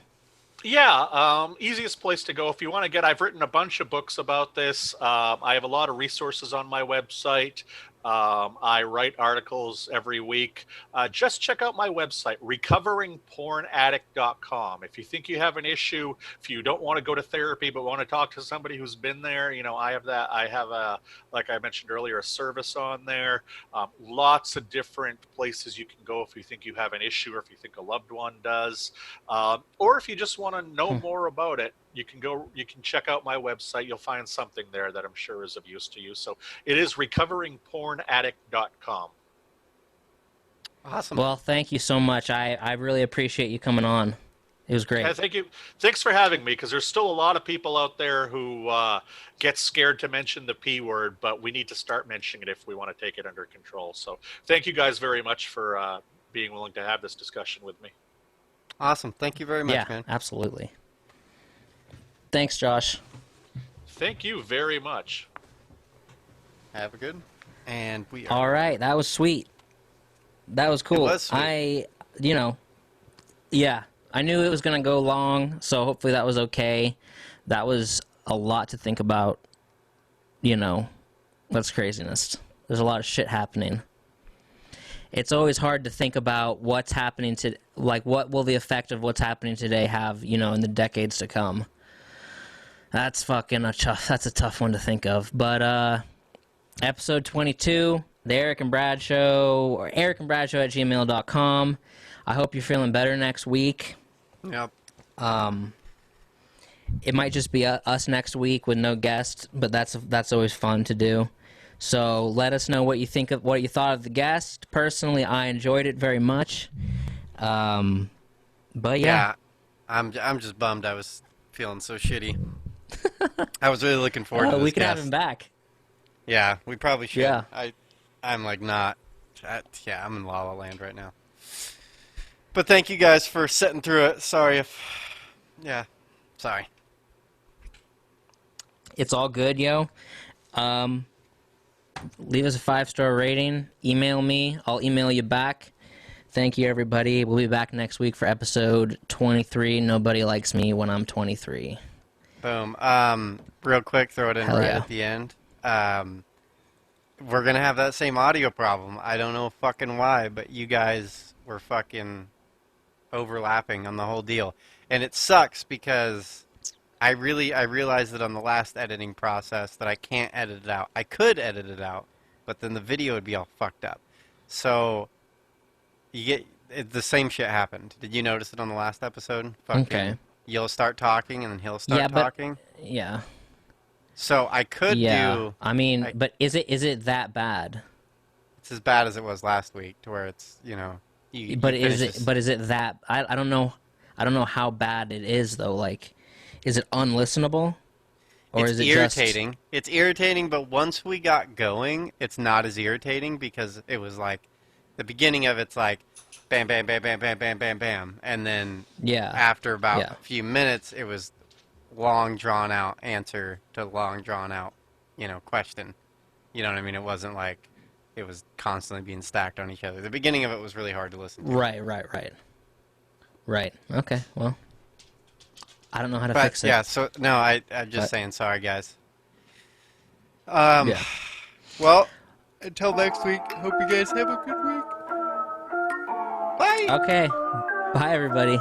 Yeah, easiest place to go if you want to I've written a bunch of books about this. I have a lot of resources on my website. I write articles every week. Just check out my website, recoveringpornaddict.com. If you think you have an issue, if you don't want to go to therapy but want to talk to somebody who's been there, I have that. I have like I mentioned earlier, a service on there. Lots of different places you can go if you think you have an issue, or if you think a loved one does, or if you just want to know more about it. You can check out my website. You'll find something there that I'm sure is of use to you. So it is recoveringpornaddict.com. Awesome. Well, thank you so much. I really appreciate you coming on. It was great. Yeah, thank you. Thanks for having me, because there's still a lot of people out there who get scared to mention the P word, but we need to start mentioning it if we want to take it under control. So thank you guys very much for being willing to have this discussion with me. Awesome. Thank you very much, man. Absolutely. Thanks, Josh. Thank you very much. Have a good one. And we are... All right. That was sweet. That was cool. It was sweet. I knew it was going to go long, so hopefully that was okay. That was a lot to think about. That's craziness. There's a lot of shit happening. It's always hard to think about what's happening what will the effect of what's happening today have, in the decades to come. That's a tough one to think of. But episode 22, the Erick and Brad Show, or erickandbradshow@gmail.com. I hope you're feeling better next week. Yep. It might just be us next week with no guest, but that's always fun to do. So let us know what you thought of the guest. Personally, I enjoyed it very much. But yeah. I'm just bummed. I was feeling so shitty. I was really looking forward to this We could have guest. him back. Yeah, we probably should. Yeah. I'm like not. Yeah, I'm in La La Land right now. But thank you guys for sitting through it. Sorry if. Yeah, sorry. It's all good, yo. Leave us a 5-star rating. Email me. I'll email you back. Thank you, everybody. We'll be back next week for episode 23. Nobody likes me when I'm 23. Boom. Real quick, throw it in at the end. We're gonna have that same audio problem. I don't know fucking why, but you guys were fucking overlapping on the whole deal, and it sucks because I realized that on the last editing process that I can't edit it out. I could edit it out, but then the video would be all fucked up. So the same shit happened. Did you notice it on the last episode? Fucking, okay. You'll start talking and then he'll start talking. Yeah. So I could do. I mean, but is it that bad? It's as bad as it was last week, to where it's But is it that? I don't know. I don't know how bad it is though. Like, is it unlistenable? Or it's is it irritating. Just... It's irritating, but once we got going, it's not as irritating because it was like the beginning of it's like bam, bam, bam, bam, bam, bam, bam, bam, and then after about a few minutes, it was long drawn out answer to long drawn out, question. You know what I mean? It wasn't like it was constantly being stacked on each other. The beginning of it was really hard to listen to. Right. Okay. Well, I don't know how to fix it. Yeah. So no, I'm just saying sorry, guys. Well, until next week. Hope you guys have a good week. Bye. Okay. Bye, everybody.